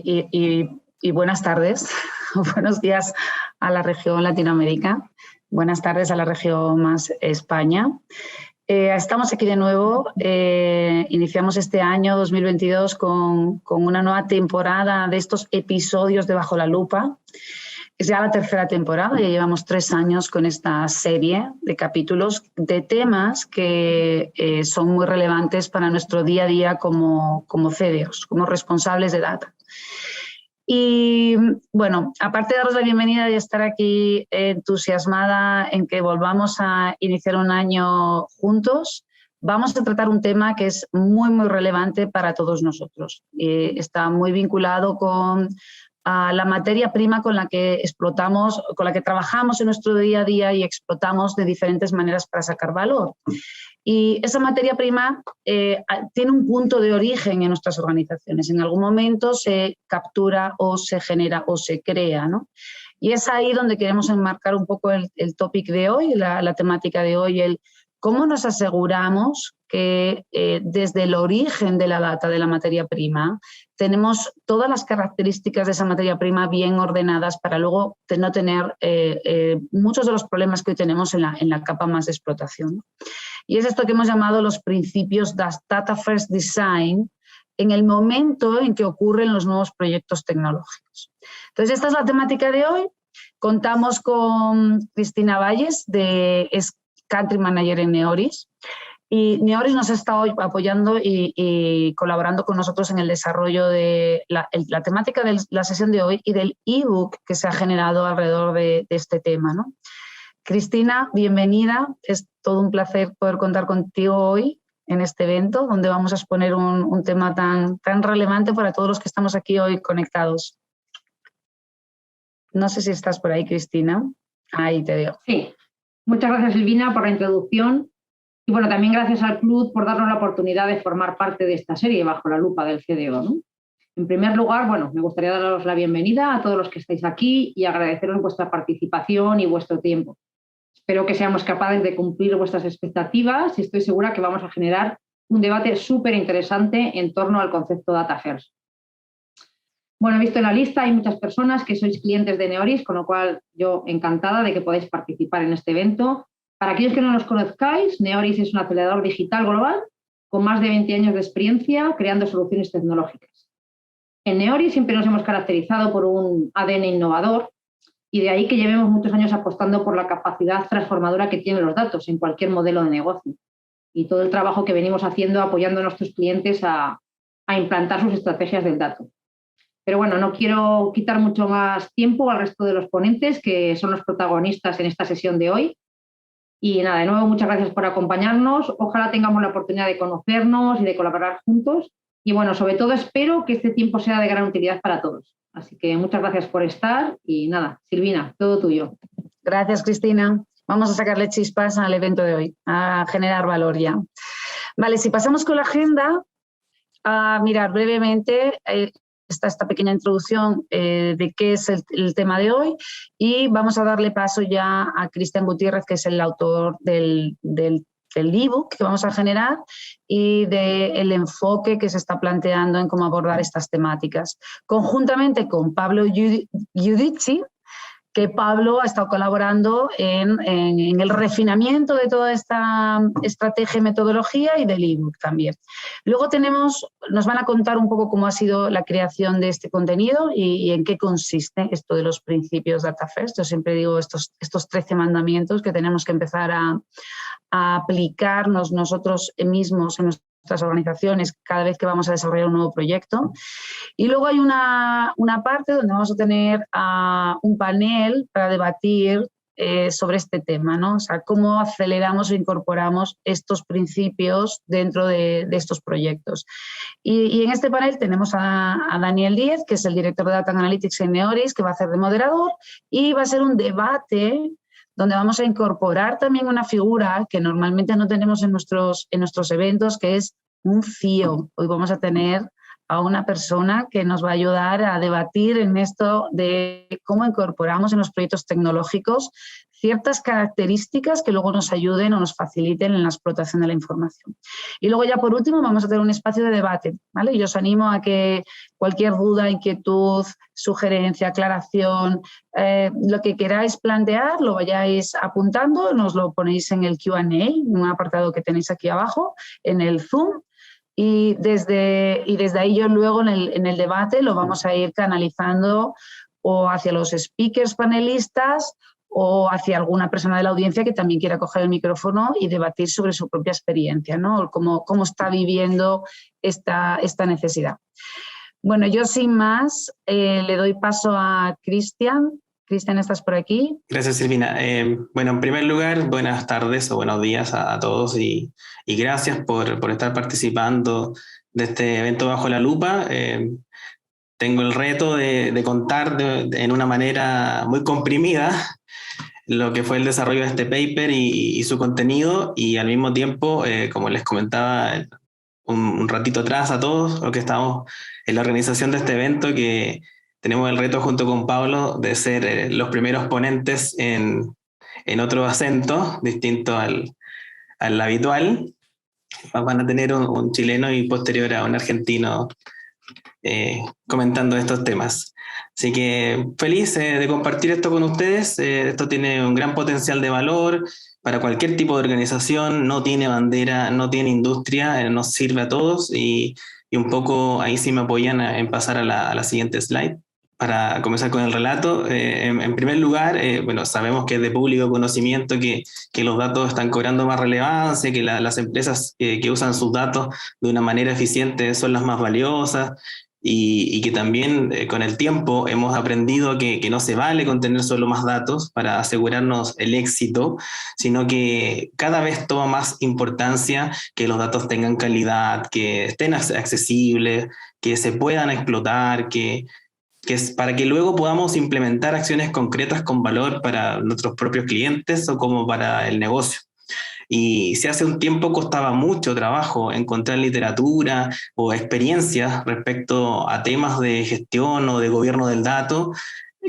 y buenas tardes, buenos días a la región Latinoamérica, buenas tardes a la región más España. Estamos aquí de nuevo, iniciamos este año 2022 con una nueva temporada de estos episodios de Bajo la Lupa. Es ya la tercera temporada, ya llevamos 3 años con esta serie de capítulos de temas que son muy relevantes para nuestro día a día como CDOs, como responsables de data. Y bueno, aparte de daros la bienvenida y estar aquí entusiasmada en que volvamos a iniciar un año juntos, vamos a tratar un tema que es muy, muy relevante para todos nosotros. Está muy vinculado con la materia prima con la que explotamos, con la que trabajamos en nuestro día a día y explotamos de diferentes maneras para sacar valor. Y esa materia prima tiene un punto de origen en nuestras organizaciones. En algún momento se captura o se genera o se crea, ¿no? Y es ahí donde queremos enmarcar un poco el topic de hoy, la temática de hoy, el cómo nos aseguramos que desde el origen de la data, de la materia prima, tenemos todas las características de esa materia prima bien ordenadas para luego no tener muchos de los problemas que hoy tenemos en la capa más de explotación. Y es esto que hemos llamado los principios de Data First Design en el momento en que ocurren los nuevos proyectos tecnológicos. Entonces, esta es la temática de hoy. Contamos con Cristina Valles, es Country Manager en Neoris. Y Neoris nos ha estado apoyando y colaborando con nosotros en el desarrollo de la temática de la sesión de hoy y del ebook que se ha generado alrededor de este tema, ¿no? Cristina, bienvenida. Es todo un placer poder contar contigo hoy en este evento donde vamos a exponer un tema tan relevante para todos los que estamos aquí hoy conectados. No sé si estás por ahí, Cristina. Ahí te veo. Sí. Muchas gracias, Silvina, por la introducción. Y bueno, también gracias al club por darnos la oportunidad de formar parte de esta serie Bajo la Lupa del CDO, ¿no? En primer lugar, bueno, me gustaría daros la bienvenida a todos los que estáis aquí y agradeceros vuestra participación y vuestro tiempo. Espero que seamos capaces de cumplir vuestras expectativas y estoy segura que vamos a generar un debate súper interesante en torno al concepto Data First. Bueno, he visto en la lista, hay muchas personas que sois clientes de Neoris, con lo cual yo encantada de que podáis participar en este evento. Para aquellos que no nos conozcáis, Neoris es un acelerador digital global con más de 20 años de experiencia creando soluciones tecnológicas. En Neoris siempre nos hemos caracterizado por un ADN innovador y de ahí que llevemos muchos años apostando por la capacidad transformadora que tienen los datos en cualquier modelo de negocio y todo el trabajo que venimos haciendo apoyando a nuestros clientes a implantar sus estrategias del dato. Pero bueno, no quiero quitar mucho más tiempo al resto de los ponentes que son los protagonistas en esta sesión de hoy. Y nada, de nuevo, muchas gracias por acompañarnos. Ojalá tengamos la oportunidad de conocernos y de colaborar juntos. Y bueno, sobre todo espero que este tiempo sea de gran utilidad para todos. Así que muchas gracias por estar y nada, Silvina, todo tuyo. Gracias, Cristina. Vamos a sacarle chispas al evento de hoy, a generar valor ya. Vale, si pasamos con la agenda, a mirar brevemente esta pequeña introducción de qué es el tema de hoy y vamos a darle paso ya a Cristian Gutiérrez, que es el autor del ebook que vamos a generar y del enfoque que se está planteando en cómo abordar estas temáticas. Conjuntamente con Pablo Giudici, que Pablo ha estado colaborando en el refinamiento de toda esta estrategia y metodología y del ebook también. Luego nos van a contar un poco cómo ha sido la creación de este contenido y en qué consiste esto de los principios Data First. Yo siempre digo estos 13 mandamientos que tenemos que empezar a aplicarnos nosotros mismos en nuestras organizaciones cada vez que vamos a desarrollar un nuevo proyecto. Y luego hay una parte donde vamos a tener un panel para debatir sobre este tema, ¿no? O sea, cómo aceleramos o incorporamos estos principios dentro de estos proyectos. Y en este panel tenemos a Daniel Díez, que es el director de Data Analytics en Neoris, que va a hacer de moderador y va a ser un debate donde vamos a incorporar también una figura que normalmente no tenemos en nuestros eventos, que es un CIO. Hoy vamos a tener a una persona que nos va a ayudar a debatir en esto de cómo incorporamos en los proyectos tecnológicos ciertas características que luego nos ayuden o nos faciliten en la explotación de la información. Y luego ya por último vamos a tener un espacio de debate, ¿vale? Yo os animo a que cualquier duda, inquietud, sugerencia, aclaración, lo que queráis plantear, lo vayáis apuntando, nos lo ponéis en el Q&A, en un apartado que tenéis aquí abajo, en el Zoom, y desde ahí yo luego en el debate lo vamos a ir canalizando o hacia los speakers panelistas o hacia alguna persona de la audiencia que también quiera coger el micrófono y debatir sobre su propia experiencia, ¿no? Cómo está viviendo esta necesidad. Bueno, yo sin más le doy paso a Cristian. Cristian, ¿estás por aquí? Gracias, Silvina. Bueno, en primer lugar, buenas tardes o buenos días a todos y gracias por estar participando de este evento Bajo la Lupa. Tengo el reto de contar en una manera muy comprimida lo que fue el desarrollo de este paper y su contenido, y al mismo tiempo, como les comentaba un ratito atrás a todos los que estamos en la organización de este evento, que tenemos el reto junto con Pablo de ser los primeros ponentes en otro acento distinto al habitual. Van a tener un chileno y posterior a un argentino comentando estos temas. Así que feliz de compartir esto con ustedes. Esto tiene un gran potencial de valor para cualquier tipo de organización, no tiene bandera, no tiene industria, nos sirve a todos y un poco ahí sí me apoyan en pasar a la siguiente slide. Para comenzar con el relato, en primer lugar, bueno, sabemos que es de público conocimiento que los datos están cobrando más relevancia, que las empresas que usan sus datos de una manera eficiente son las más valiosas, y que también con el tiempo hemos aprendido que no se vale con tener solo más datos para asegurarnos el éxito, sino que cada vez toma más importancia que los datos tengan calidad, que estén accesibles, que se puedan explotar, que es para que luego podamos implementar acciones concretas con valor para nuestros propios clientes o como para el negocio. Y si hace un tiempo costaba mucho trabajo encontrar literatura o experiencias respecto a temas de gestión o de gobierno del dato,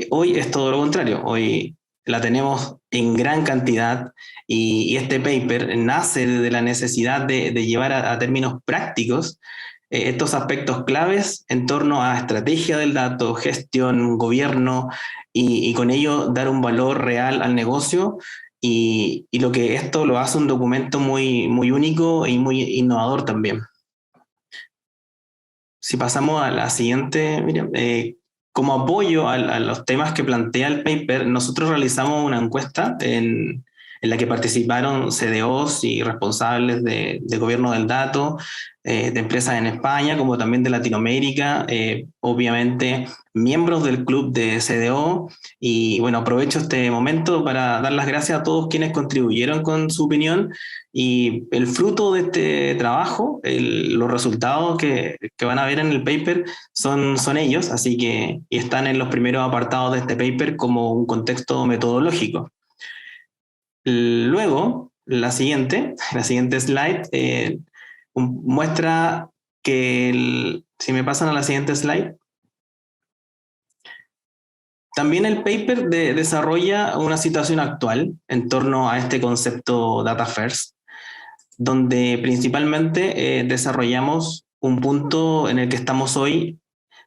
hoy es todo lo contrario. Hoy la tenemos en gran cantidad y este paper nace de la necesidad de llevar a términos prácticos estos aspectos claves en torno a estrategia del dato, gestión, gobierno y con ello dar un valor real al negocio. Y lo que esto lo hace un documento muy, muy único y muy innovador también. Si pasamos a la siguiente, Miriam, como apoyo a los temas que plantea el paper, nosotros realizamos una encuesta en la que participaron CDOs y responsables de gobierno del dato, de empresas en España, como también de Latinoamérica, obviamente miembros del club de CDO, y bueno, aprovecho este momento para dar las gracias a todos quienes contribuyeron con su opinión, y el fruto de este trabajo, los resultados que van a ver en el paper son ellos, así que y están en los primeros apartados de este paper como un contexto metodológico. Luego, la siguiente slide muestra que, si me pasan a la siguiente slide, también el paper desarrolla una situación actual en torno a este concepto Data First, donde principalmente desarrollamos un punto en el que estamos hoy,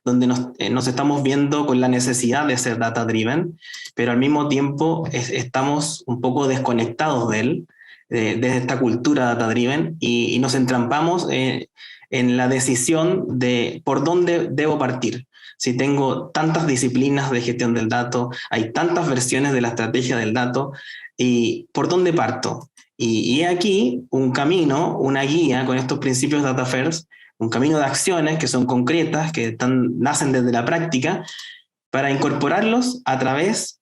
donde nos estamos viendo con la necesidad de ser data driven, pero al mismo tiempo estamos un poco desconectados de esta cultura data driven y nos entrampamos en la decisión de por dónde debo partir. Si tengo tantas disciplinas de gestión del dato, hay tantas versiones de la estrategia del dato, y ¿por dónde parto? Y aquí un camino, una guía con estos principios Data First, un camino de acciones que son concretas, que nacen desde la práctica, para incorporarlos a través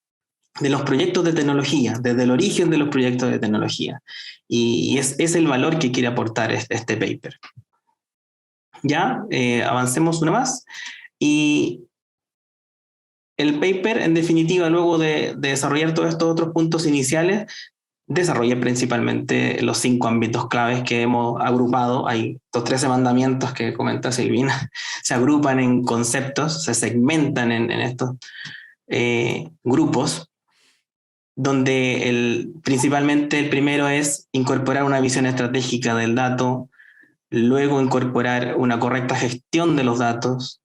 de los proyectos de tecnología, desde el origen de los proyectos de tecnología. Y es el valor que quiere aportar este paper. Ya, avancemos una más. Y el paper, en definitiva, luego de desarrollar todos estos otros puntos iniciales, desarrolla principalmente los 5 ámbitos claves que hemos agrupado. Hay estos 13 mandamientos que comenta Silvina, se agrupan en conceptos, se segmentan en estos grupos, donde principalmente el primero es incorporar una visión estratégica del dato, luego incorporar una correcta gestión de los datos.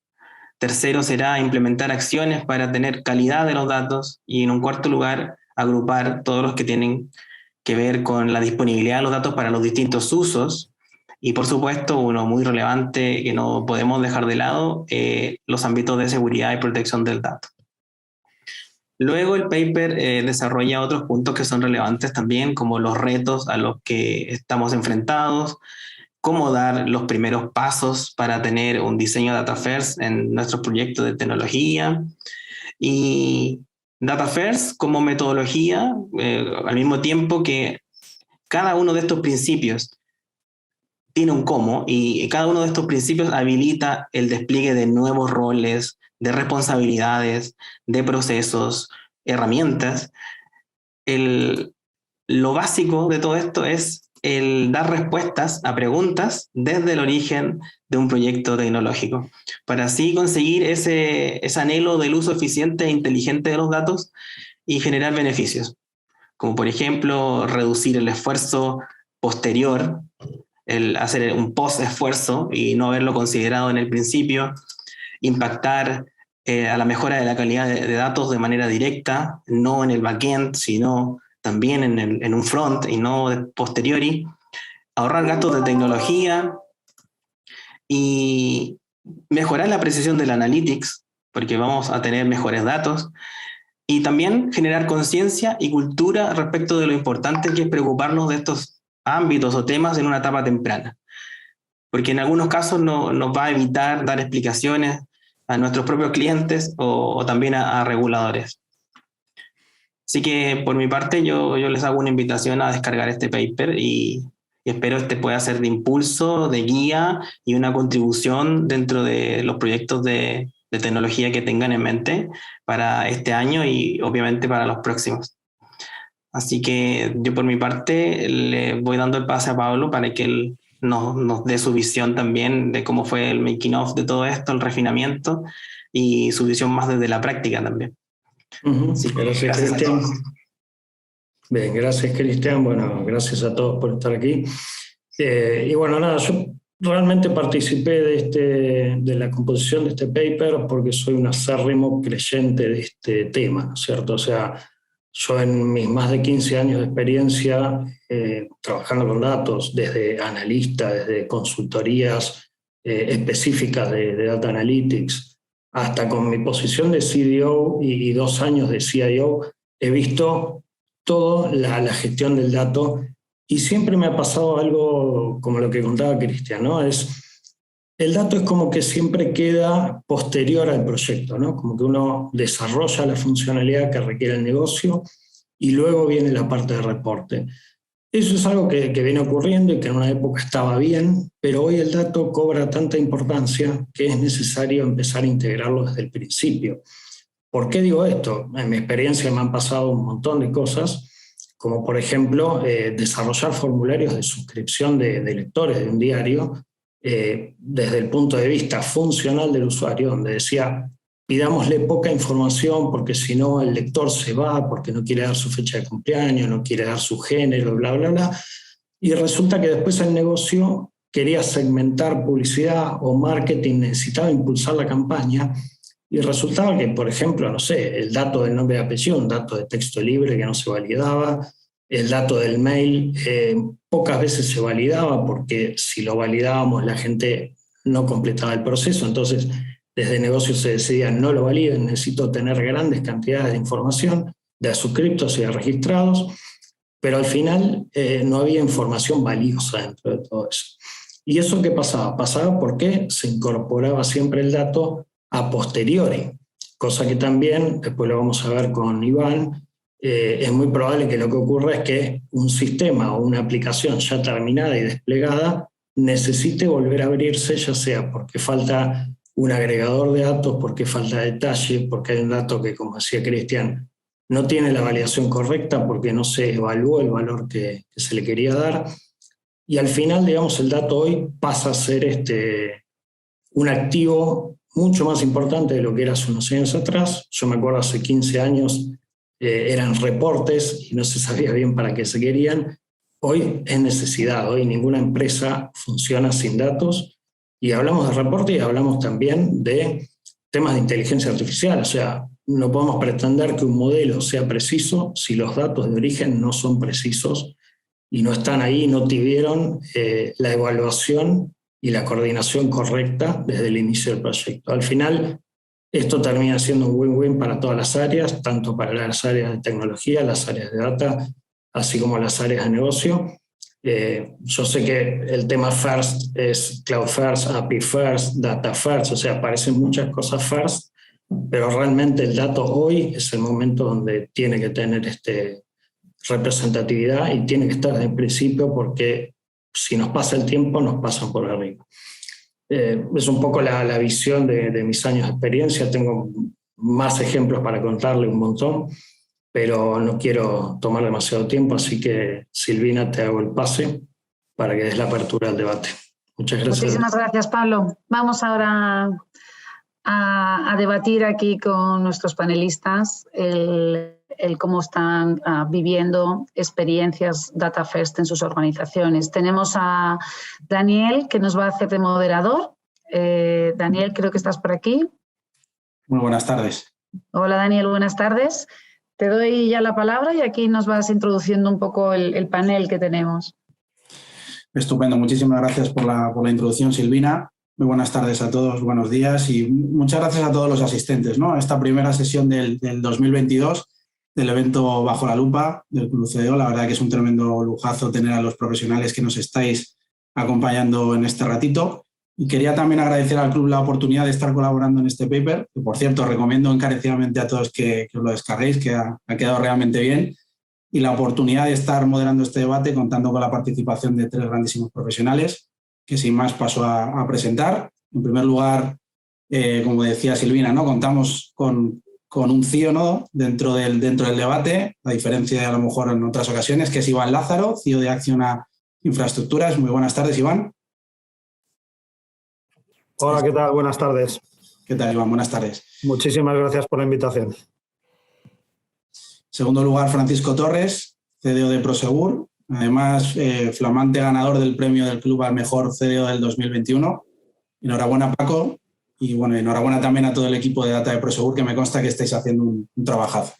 Tercero será implementar acciones para tener calidad de los datos, y en un cuarto lugar agrupar todos los que tienen que ver con la disponibilidad de los datos para los distintos usos, y por supuesto uno muy relevante que no podemos dejar de lado, los ámbitos de seguridad y protección del dato. Luego el paper desarrolla otros puntos que son relevantes también, como los retos a los que estamos enfrentados, cómo dar los primeros pasos para tener un diseño Data First en nuestros proyectos de tecnología, y Data First como metodología, al mismo tiempo que cada uno de estos principios tiene un cómo, y cada uno de estos principios habilita el despliegue de nuevos roles, de responsabilidades, de procesos, herramientas. Lo básico de todo esto es el dar respuestas a preguntas desde el origen de un proyecto tecnológico, para así conseguir ese anhelo del uso eficiente e inteligente de los datos y generar beneficios, como por ejemplo reducir el esfuerzo posterior, el hacer un post-esfuerzo y no haberlo considerado en el principio, impactar a la mejora de la calidad de datos de manera directa, no en el backend, sino también en un front y no de posteriori, ahorrar gastos de tecnología y mejorar la precisión del analytics, porque vamos a tener mejores datos, y también generar conciencia y cultura respecto de lo importante que es preocuparnos de estos ámbitos o temas en una etapa temprana, porque en algunos casos nos va a evitar dar explicaciones a nuestros propios clientes o también a reguladores. Así que por mi parte yo les hago una invitación a descargar este paper y espero este pueda ser de impulso, de guía y una contribución dentro de los proyectos de tecnología que tengan en mente para este año y obviamente para los próximos. Así que yo por mi parte le voy dando el pase a Pablo para que él nos dé su visión también de cómo fue el making of de todo esto, el refinamiento y su visión más desde la práctica también. Gracias, Cristian. Bien, gracias, Cristian. Bueno, gracias a todos por estar aquí. Y bueno, nada, yo realmente participé de la composición de este paper porque soy un acérrimo creyente de este tema, ¿no es cierto? O sea, yo en mis más de 15 años de experiencia trabajando con datos, desde analista, desde consultorías específicas de Data Analytics, hasta con mi posición de CDO y 2 años de CIO, he visto toda la gestión del dato y siempre me ha pasado algo como lo que contaba Cristian, ¿no? El dato es como que siempre queda posterior al proyecto, ¿no? Como que uno desarrolla la funcionalidad que requiere el negocio y luego viene la parte de reporte. Eso es algo que viene ocurriendo y que en una época estaba bien, pero hoy el dato cobra tanta importancia que es necesario empezar a integrarlo desde el principio. ¿Por qué digo esto? En mi experiencia me han pasado un montón de cosas, como por ejemplo desarrollar formularios de suscripción de lectores de un diario desde el punto de vista funcional del usuario, donde decía, pidámosle poca información porque si no el lector se va, porque no quiere dar su fecha de cumpleaños, no quiere dar su género, bla, bla, bla. Y resulta que después el negocio quería segmentar publicidad o marketing, necesitaba impulsar la campaña y resultaba que, por ejemplo, no sé, el dato del nombre y apellido, un dato de texto libre que no se validaba, el dato del mail pocas veces se validaba porque si lo validábamos la gente no completaba el proceso, entonces desde el negocio se decía no lo validen, necesito tener grandes cantidades de información de suscriptos y de registrados, pero al final no había información valiosa dentro de todo eso. ¿Y eso qué pasaba? Pasaba porque se incorporaba siempre el dato a posteriori, cosa que también, después lo vamos a ver con Iván, es muy probable que lo que ocurra es que un sistema o una aplicación ya terminada y desplegada necesite volver a abrirse, ya sea porque falta un agregador de datos, porque falta detalle, porque hay un dato que, como decía Cristian, no tiene la validación correcta porque no se evaluó el valor que se le quería dar. Y al final, digamos, el dato hoy pasa a ser un activo mucho más importante de lo que era hace unos años atrás. Yo me acuerdo hace 15 años eran reportes y no se sabía bien para qué se querían. Hoy es necesidad, hoy ninguna empresa funciona sin datos. Y hablamos de reporte y hablamos también de temas de inteligencia artificial. O sea, no podemos pretender que un modelo sea preciso si los datos de origen no son precisos y no están ahí, no tuvieron la evaluación y la coordinación correcta desde el inicio del proyecto. Al final, esto termina siendo un win-win para todas las áreas, tanto para las áreas de tecnología, las áreas de data, así como las áreas de negocio. Yo sé que el tema first es cloud first, API first, data first, o sea, aparecen muchas cosas first, pero realmente el dato hoy es el momento donde tiene que tener representatividad y tiene que estar desde el principio, porque si nos pasa el tiempo nos pasan por arriba. Es un poco la visión de mis años de experiencia. Tengo más ejemplos para contarle, un montón, pero no quiero tomar demasiado tiempo, así que Silvina, te hago el pase para que des la apertura al debate. Muchas gracias. Muchísimas gracias, Pablo. Vamos ahora a debatir aquí con nuestros panelistas el cómo están viviendo experiencias Data First en sus organizaciones. Tenemos a Daniel, que nos va a hacer de moderador. Daniel, creo que estás por aquí. Muy buenas tardes. Hola, Daniel, buenas tardes. Te doy ya la palabra y aquí nos vas introduciendo un poco el panel que tenemos. Estupendo, muchísimas gracias por la introducción, Silvina. Muy buenas tardes a todos, buenos días y muchas gracias a todos los asistentes, ¿no?, a esta primera sesión del 2022 del evento Bajo la Lupa del Club CDO. La verdad que es un tremendo lujazo tener a los profesionales que nos estáis acompañando en este ratito. Y quería también agradecer al club la oportunidad de estar colaborando en este paper, que por cierto recomiendo encarecidamente a todos que os lo descarguéis, que ha quedado realmente bien, y la oportunidad de estar moderando este debate contando con la participación de 3 grandísimos profesionales, que sin más paso a presentar. En primer lugar, como decía Silvina, ¿no?, contamos con un CEO, ¿no?, dentro del debate, a diferencia de a lo mejor en otras ocasiones, que es Iván Lázaro, CEO de Acciona Infraestructuras. Muy buenas tardes, Iván. Hola, ¿qué tal? Buenas tardes. ¿Qué tal, Iván? Buenas tardes. Muchísimas gracias por la invitación. En segundo lugar, Francisco Torres, CDO de Prosegur, además flamante ganador del premio del club al mejor CDO del 2021. Enhorabuena, Paco, y bueno, enhorabuena también a todo el equipo de Data de Prosegur, que me consta que estáis haciendo un trabajazo.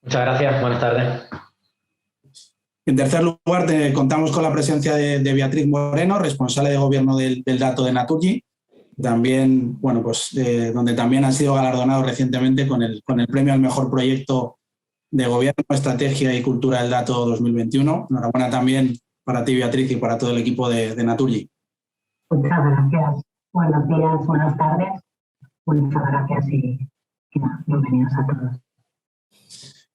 Muchas gracias, buenas tardes. En tercer lugar, contamos con la presencia de Beatriz Moreno, responsable de gobierno del dato de Naturgy. También, bueno, pues donde también han sido galardonados recientemente con el premio al mejor proyecto de gobierno, estrategia y cultura del dato 2021. Enhorabuena también para ti, Beatriz, y para todo el equipo de Naturgy. Muchas gracias. Buenos días, buenas tardes. Muchas gracias y nada, bienvenidos a todos.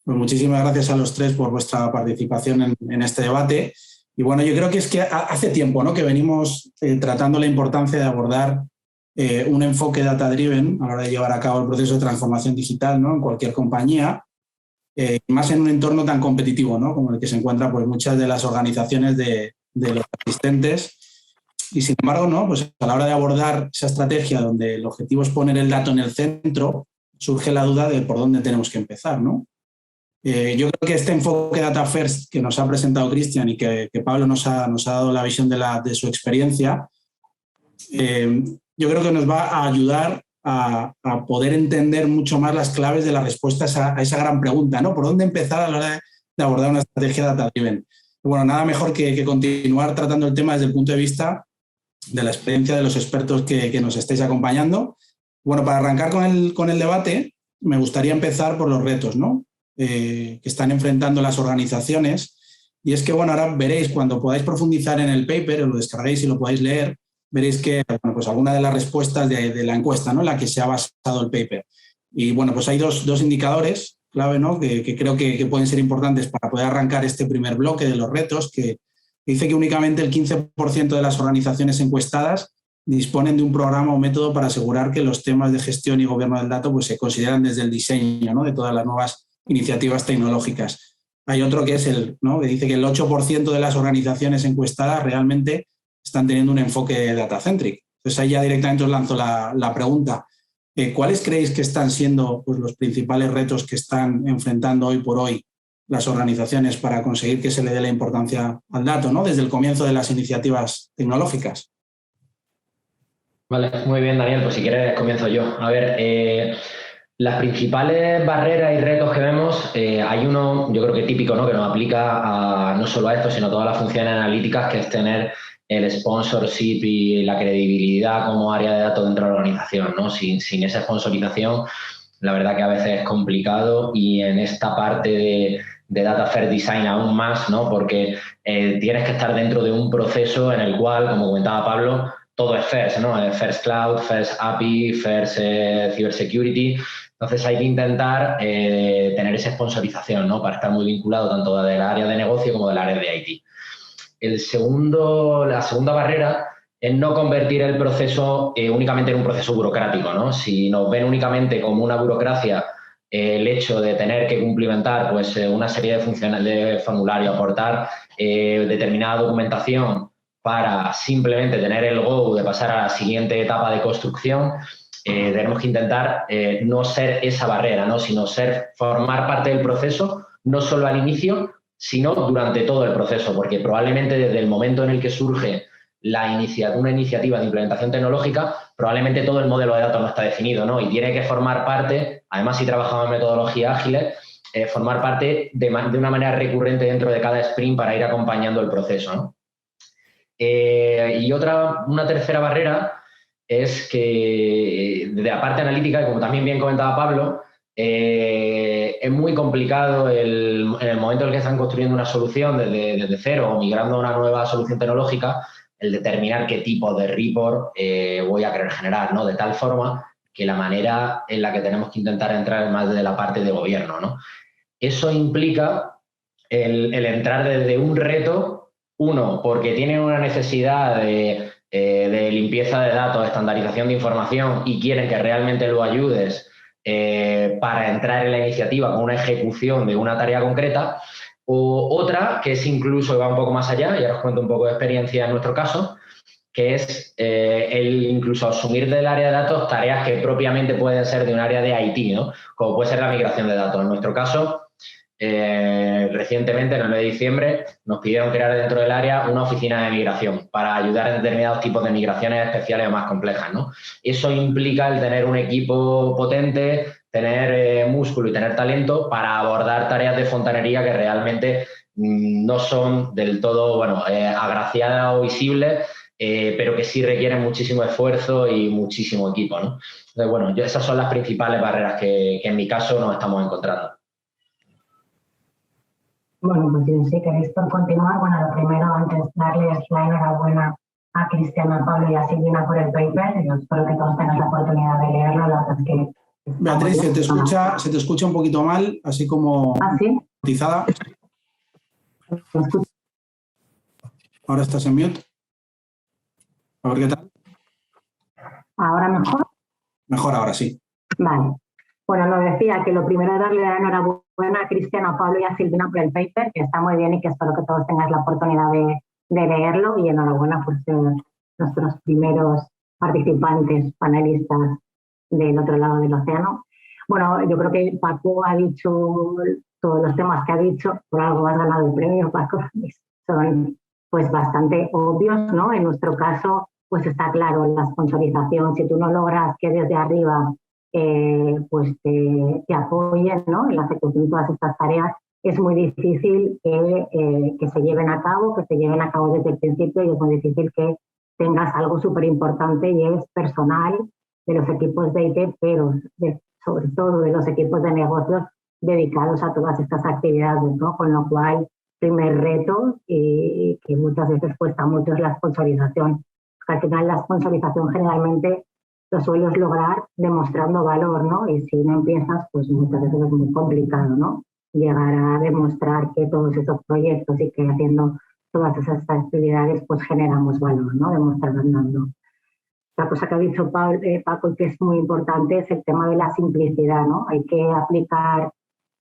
Pues muchísimas gracias a los 3 por vuestra participación en este debate. Y bueno, yo creo que es que hace tiempo, ¿no?, que venimos tratando la importancia de abordar un enfoque data-driven a la hora de llevar a cabo el proceso de transformación digital, ¿no?, en cualquier compañía, más en un entorno tan competitivo, ¿no?, como el que se encuentran pues, muchas de las organizaciones de los asistentes. Y sin embargo, ¿no?, pues a la hora de abordar esa estrategia donde el objetivo es poner el dato en el centro, surge la duda de por dónde tenemos que empezar, ¿no? Yo creo que este enfoque Data First que nos ha presentado Cristian y que Pablo nos ha dado la visión de su experiencia, yo creo que nos va a ayudar a poder entender mucho más las claves de las respuestas a esa gran pregunta, ¿no? ¿Por dónde empezar a la hora de abordar una estrategia data-driven? Bueno, nada mejor que continuar tratando el tema desde el punto de vista de la experiencia de los expertos que nos estáis acompañando. Bueno, para arrancar con el debate, me gustaría empezar por los retos, ¿no?, que están enfrentando las organizaciones. Y es que, bueno, ahora veréis, cuando podáis profundizar en el paper, os lo descarguéis y lo podáis leer, veréis que, bueno, pues alguna de las respuestas de la encuesta, ¿no?, en la que se ha basado el paper. Y, bueno, pues hay dos indicadores clave, ¿no?, que creo que pueden ser importantes para poder arrancar este primer bloque de los retos, que dice que únicamente el 15% de las organizaciones encuestadas disponen de un programa o método para asegurar que los temas de gestión y gobierno del dato pues, se consideran desde el diseño, ¿no?, de todas las nuevas iniciativas tecnológicas. Hay otro que es que dice que el 8% de las organizaciones encuestadas realmente están teniendo un enfoque data-centric. Entonces ahí ya directamente os lanzo la pregunta. ¿Cuáles creéis que están siendo pues, los principales retos que están enfrentando hoy por hoy las organizaciones para conseguir que se le dé la importancia al dato, ¿no? Desde el comienzo de las iniciativas tecnológicas? Vale, muy bien, Daniel, pues si quieres comienzo yo. A ver, las principales barreras y retos que vemos, hay uno, yo creo que típico, ¿no? Que nos aplica no solo a esto, sino a todas las funciones analíticas, que es tener el sponsorship y la credibilidad como área de datos dentro de la organización, ¿no? Sin esa sponsorización, la verdad que a veces es complicado, y en esta parte de Data First Design aún más, ¿no? Porque tienes que estar dentro de un proceso en el cual, como comentaba Pablo, todo es First, ¿no? First Cloud, First API, First Cybersecurity. Entonces hay que intentar tener esa sponsorización, ¿no? Para estar muy vinculado tanto del área de negocio como del área de IT. La segunda barrera es no convertir el proceso únicamente en un proceso burocrático, ¿no? Si nos ven únicamente como una burocracia, el hecho de tener que cumplimentar pues, una serie de formularios, aportar determinada documentación para simplemente tener el go de pasar a la siguiente etapa de construcción, tenemos que intentar no ser esa barrera, ¿no? Sino formar parte del proceso, no solo al inicio, sino durante todo el proceso, porque probablemente desde el momento en el que surge una iniciativa de implementación tecnológica, probablemente todo el modelo de datos no está definido, ¿no? Y tiene que formar parte, además si trabajamos en metodologías ágiles, formar parte de una manera recurrente dentro de cada sprint para ir acompañando el proceso, ¿no? Y una tercera barrera es que, de la parte analítica, y como también bien comentaba Pablo, es muy complicado en el momento en el que están construyendo una solución desde cero o migrando a una nueva solución tecnológica, el determinar qué tipo de report voy a querer generar, ¿no? De tal forma que la manera en la que tenemos que intentar entrar es más desde la parte de gobierno, ¿no? Eso implica el entrar desde un reto. Uno, porque tienen una necesidad de limpieza de datos, estandarización de información, y quieren que realmente lo ayudes para entrar en la iniciativa con una ejecución de una tarea concreta. O otra, que es incluso, va un poco más allá, y ahora os cuento un poco de experiencia en nuestro caso, que es el incluso asumir del área de datos tareas que propiamente pueden ser de un área de IT, ¿no? Como puede ser la migración de datos. En nuestro caso, recientemente, en el mes de diciembre, nos pidieron crear dentro del área una oficina de migración para ayudar en determinados tipos de migraciones especiales o más complejas, ¿no? Eso implica el tener un equipo potente, tener músculo y tener talento para abordar tareas de fontanería que realmente no son del todo, agraciadas o visibles, pero que sí requieren muchísimo esfuerzo y muchísimo equipo, ¿no? Entonces, esas son las principales barreras que en mi caso nos estamos encontrando. Bueno, pues si queréis por continuar, lo primero, antes darles la enhorabuena a Cristian, a Pablo y a Silvina por el paper. Yo espero que todos tengan la oportunidad de leerlo. La verdad es que Beatriz, se te escucha un poquito mal, así como matizada. Ahora estás en mute. A ver qué tal. ¿Ahora mejor? Mejor ahora, sí. Vale. Bueno, nos decía que lo primero es darle la enhorabuena a Cristian, a Pablo y a Silvina por el paper, que está muy bien y que espero que todos tengáis la oportunidad de leerlo, y enhorabuena por ser nuestros primeros participantes, panelistas del otro lado del océano. Bueno, yo creo que Paco ha dicho todos los temas que ha dicho, por algo has ganado el premio, Paco, son pues bastante obvios, ¿no? En nuestro caso, pues está claro, la sponsorización, si tú no logras que desde arriba pues te apoyen, ¿no? En la ejecución de todas estas tareas, es muy difícil que se lleven a cabo, desde el principio, y es muy difícil que tengas algo súper importante, y es personal de los equipos de IT, pero sobre todo de los equipos de negocios dedicados a todas estas actividades, ¿no? Con lo cual, primer reto, y que muchas veces cuesta mucho, es la sponsorización. Al final, la sponsorización generalmente lo sueles lograr demostrando valor, ¿no? Y si no empiezas, pues muchas veces es muy complicado, ¿no? Llegar a demostrar que todos esos proyectos y que haciendo todas esas actividades, pues generamos valor, ¿no? Demostrando. La cosa que ha dicho Paco, y que es muy importante, es el tema de la simplicidad, ¿no? Hay que aplicar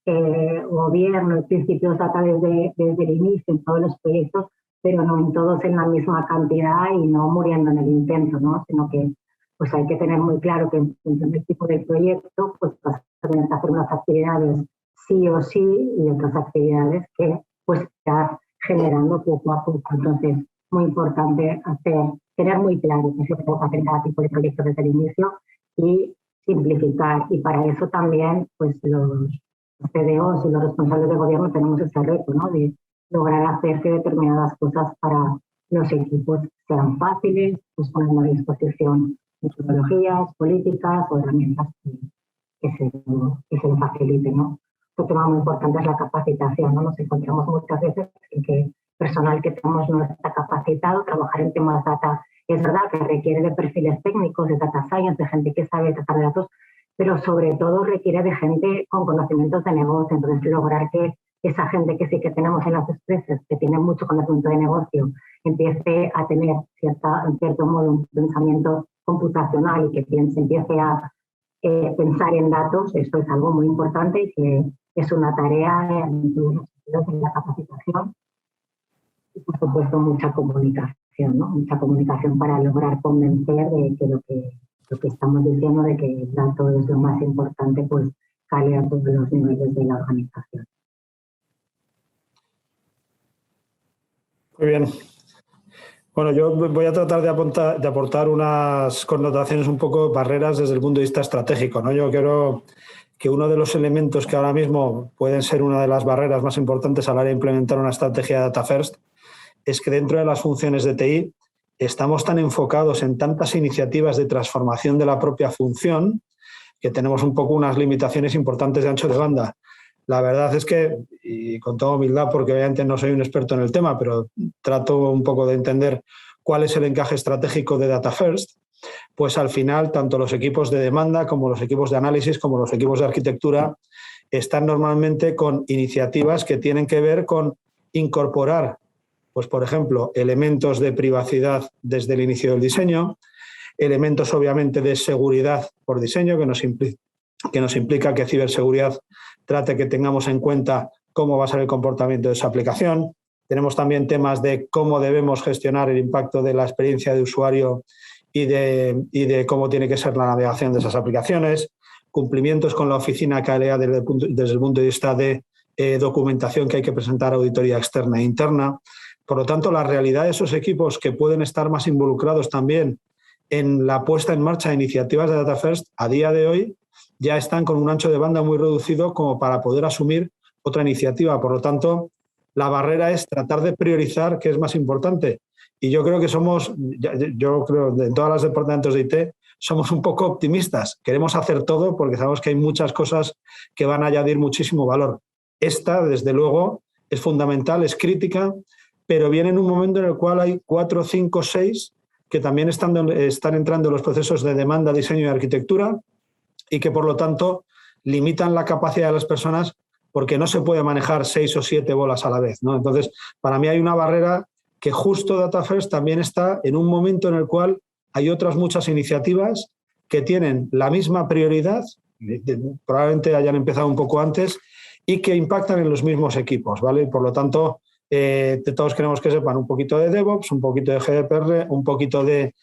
gobierno y principios data desde el inicio en todos los proyectos, pero no en todos en la misma cantidad y no muriendo en el intento, ¿no? Sino que pues hay que tener muy claro que en función del tipo del proyecto pues vas a tener que hacer unas actividades sí o sí y otras actividades que pues estás generando poco a poco. Entonces, muy importante tener muy claro que se puede hacer cada tipo de proyecto desde el inicio y simplificar. Y para eso también pues los CDOs y los responsables de gobierno tenemos ese reto, ¿no? De lograr hacer que determinadas cosas para los equipos sean fáciles, pues poner a disposición metodologías, políticas o herramientas que se lo faciliten, ¿no? Otro tema muy importante es la capacitación, ¿no? Nos encontramos muchas veces en que personal que tenemos no está capacitado, trabajar en temas data es verdad que requiere de perfiles técnicos, de data science, de gente que sabe tratar de datos, pero sobre todo requiere de gente con conocimientos de negocio. Entonces, lograr que esa gente que sí que tenemos en las empresas, que tiene mucho conocimiento de negocio, empiece a tener en cierto modo un pensamiento computacional y que empiece a pensar en datos, eso es algo muy importante y que es una tarea en la capacitación y, por supuesto, mucha comunicación, ¿no? Mucha comunicación para lograr convencer de que lo que estamos diciendo de que el dato es lo más importante, pues cale a todos los niveles de la organización. Muy bien. Bueno, yo voy a tratar de aportar unas connotaciones un poco barreras desde el punto de vista estratégico, ¿no? Yo creo que uno de los elementos que ahora mismo pueden ser una de las barreras más importantes a la hora de implementar una estrategia de Data First es que dentro de las funciones de TI estamos tan enfocados en tantas iniciativas de transformación de la propia función que tenemos un poco unas limitaciones importantes de ancho de banda. La verdad es que, y con toda humildad, porque obviamente no soy un experto en el tema, pero trato un poco de entender cuál es el encaje estratégico de Data First, pues al final tanto los equipos de demanda como los equipos de análisis como los equipos de arquitectura están normalmente con iniciativas que tienen que ver con incorporar, pues por ejemplo, elementos de privacidad desde el inicio del diseño, elementos obviamente de seguridad por diseño que nos implica que ciberseguridad trate que tengamos en cuenta cómo va a ser el comportamiento de esa aplicación. Tenemos también temas de cómo debemos gestionar el impacto de la experiencia de usuario y de cómo tiene que ser la navegación de esas aplicaciones, cumplimientos con la oficina KLA desde el punto de vista de documentación que hay que presentar a auditoría externa e interna. Por lo tanto, la realidad de esos equipos que pueden estar más involucrados también en la puesta en marcha de iniciativas de Data First, a día de hoy ya están con un ancho de banda muy reducido como para poder asumir otra iniciativa. Por lo tanto, la barrera es tratar de priorizar qué es más importante. Y yo creo que en todos los departamentos de IT somos un poco optimistas. Queremos hacer todo porque sabemos que hay muchas cosas que van a añadir muchísimo valor. Esta, desde luego, es fundamental, es crítica, pero viene en un momento en el cual hay 4, 5, 6 que también están entrando en los procesos de demanda, diseño y arquitectura y que, por lo tanto, limitan la capacidad de las personas porque no se puede manejar 6 o 7 bolas a la vez, ¿no? Entonces, para mí hay una barrera que justo Data First también está en un momento en el cual hay otras muchas iniciativas que tienen la misma prioridad, probablemente hayan empezado un poco antes, y que impactan en los mismos equipos, ¿vale? Por lo tanto, todos queremos que sepan un poquito de DevOps, un poquito de GDPR, un poquito de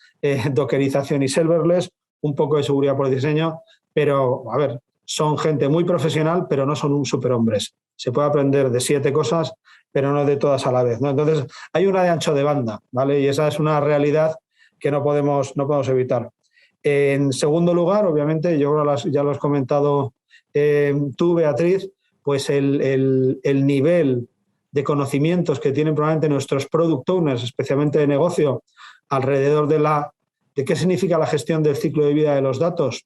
dockerización y serverless, un poco de seguridad por diseño, pero, a ver, son gente muy profesional, pero no son superhombres. Se puede aprender de 7 cosas, pero no de todas a la vez, ¿no? Entonces, hay una de ancho de banda, ¿vale? Y esa es una realidad que no podemos evitar. En segundo lugar, obviamente, yo creo ya lo has comentado tú, Beatriz, pues el nivel de conocimientos que tienen probablemente nuestros product owners, especialmente de negocio, alrededor de qué significa la gestión del ciclo de vida de los datos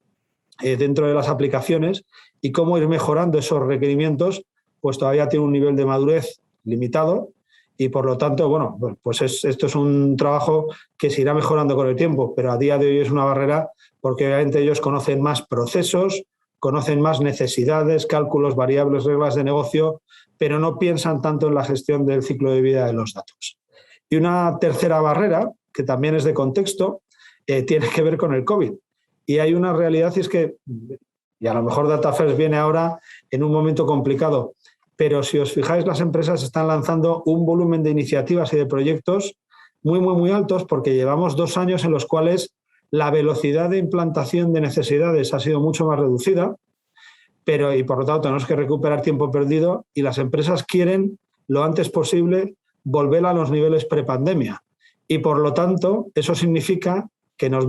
dentro de las aplicaciones y cómo ir mejorando esos requerimientos, pues todavía tiene un nivel de madurez limitado y, por lo tanto, bueno, pues esto es un trabajo que se irá mejorando con el tiempo, pero a día de hoy es una barrera porque obviamente ellos conocen más procesos, conocen más necesidades, cálculos, variables, reglas de negocio, pero no piensan tanto en la gestión del ciclo de vida de los datos. Y una tercera barrera, que también es de contexto, tiene que ver con el COVID. Y hay una realidad y es que Y a lo mejor Data First viene ahora en un momento complicado. Pero si os fijáis, las empresas están lanzando un volumen de iniciativas y de proyectos muy, muy, muy altos, porque llevamos 2 años en los cuales la velocidad de implantación de necesidades ha sido mucho más reducida, y por lo tanto tenemos que recuperar tiempo perdido, y las empresas quieren lo antes posible volver a los niveles prepandemia. Y por lo tanto, eso significa que nos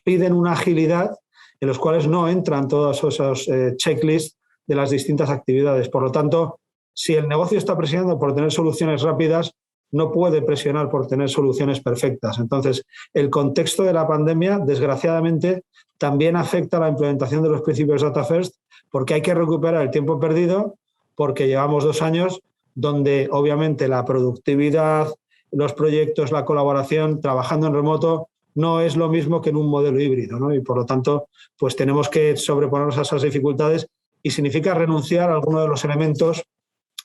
piden una agilidad en los cuales no entran todos esos checklists de las distintas actividades. Por lo tanto, si el negocio está presionando por tener soluciones rápidas, no puede presionar por tener soluciones perfectas. Entonces, el contexto de la pandemia, desgraciadamente, también afecta a la implementación de los principios Data First, porque hay que recuperar el tiempo perdido, porque llevamos 2 años donde, obviamente, la productividad, los proyectos, la colaboración, trabajando en remoto, no es lo mismo que en un modelo híbrido, ¿no? Y, por lo tanto, pues tenemos que sobreponernos a esas dificultades, y significa renunciar a algunos de los elementos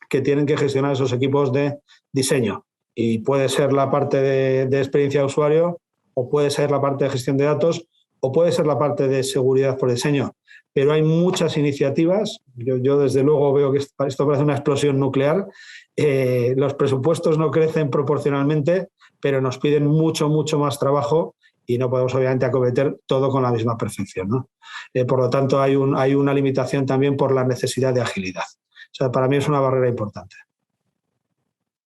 que tienen que gestionar esos equipos de diseño. Y puede ser la parte de experiencia de usuario, o puede ser la parte de gestión de datos, o puede ser la parte de seguridad por diseño. Pero hay muchas iniciativas. Yo desde luego veo que esto parece una explosión nuclear. Los presupuestos no crecen proporcionalmente, pero nos piden mucho, mucho más trabajo, y no podemos obviamente acometer todo con la misma perfección, ¿no? Por lo tanto, hay una limitación también por la necesidad de agilidad. O sea, para mí es una barrera importante.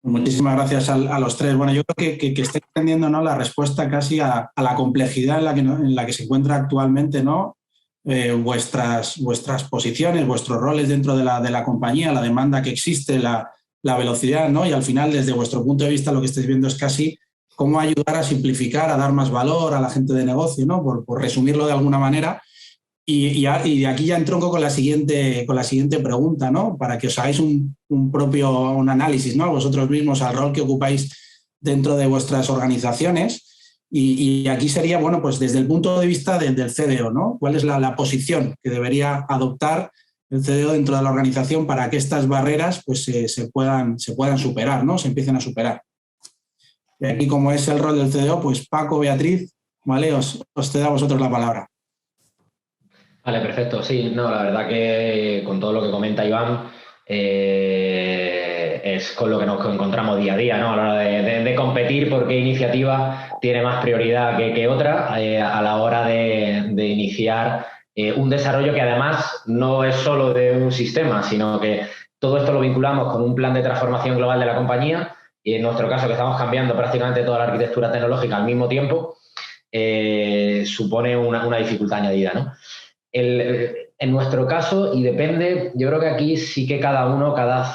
Muchísimas gracias a los tres. Bueno, yo creo que estáis entendiendo, ¿no?, la respuesta casi a la complejidad en la que se encuentra actualmente, ¿no? Vuestras posiciones, vuestros roles dentro de la compañía, la demanda que existe, la velocidad, ¿no? Y al final, desde vuestro punto de vista, lo que estáis viendo es casi cómo ayudar a simplificar, a dar más valor a la gente de negocio, ¿no? Por resumirlo de alguna manera. Y de aquí ya entronco con la siguiente pregunta, ¿no? Para que os hagáis un análisis, ¿no?, vosotros mismos, al rol que ocupáis dentro de vuestras organizaciones. Y aquí sería, bueno, pues desde el punto de vista del CDO, ¿no? ¿Cuál es la posición que debería adoptar el CDO dentro de la organización para que estas barreras pues se puedan superar, ¿no? Se empiecen a superar. Y aquí, como es el rol del CDO, pues Paco, Beatriz, ¿vale? Os cedo a vosotros la palabra. Vale, perfecto. Sí, no, la verdad que con todo lo que comenta Iván, es con lo que nos encontramos día a día, ¿no? A la hora de competir, por qué iniciativa tiene más prioridad que otra a la hora de iniciar un desarrollo que además no es solo de un sistema, sino que todo esto lo vinculamos con un plan de transformación global de la compañía, y en nuestro caso, que estamos cambiando prácticamente toda la arquitectura tecnológica al mismo tiempo, supone una dificultad añadida, ¿no? En nuestro caso, y depende, yo creo que aquí sí que cada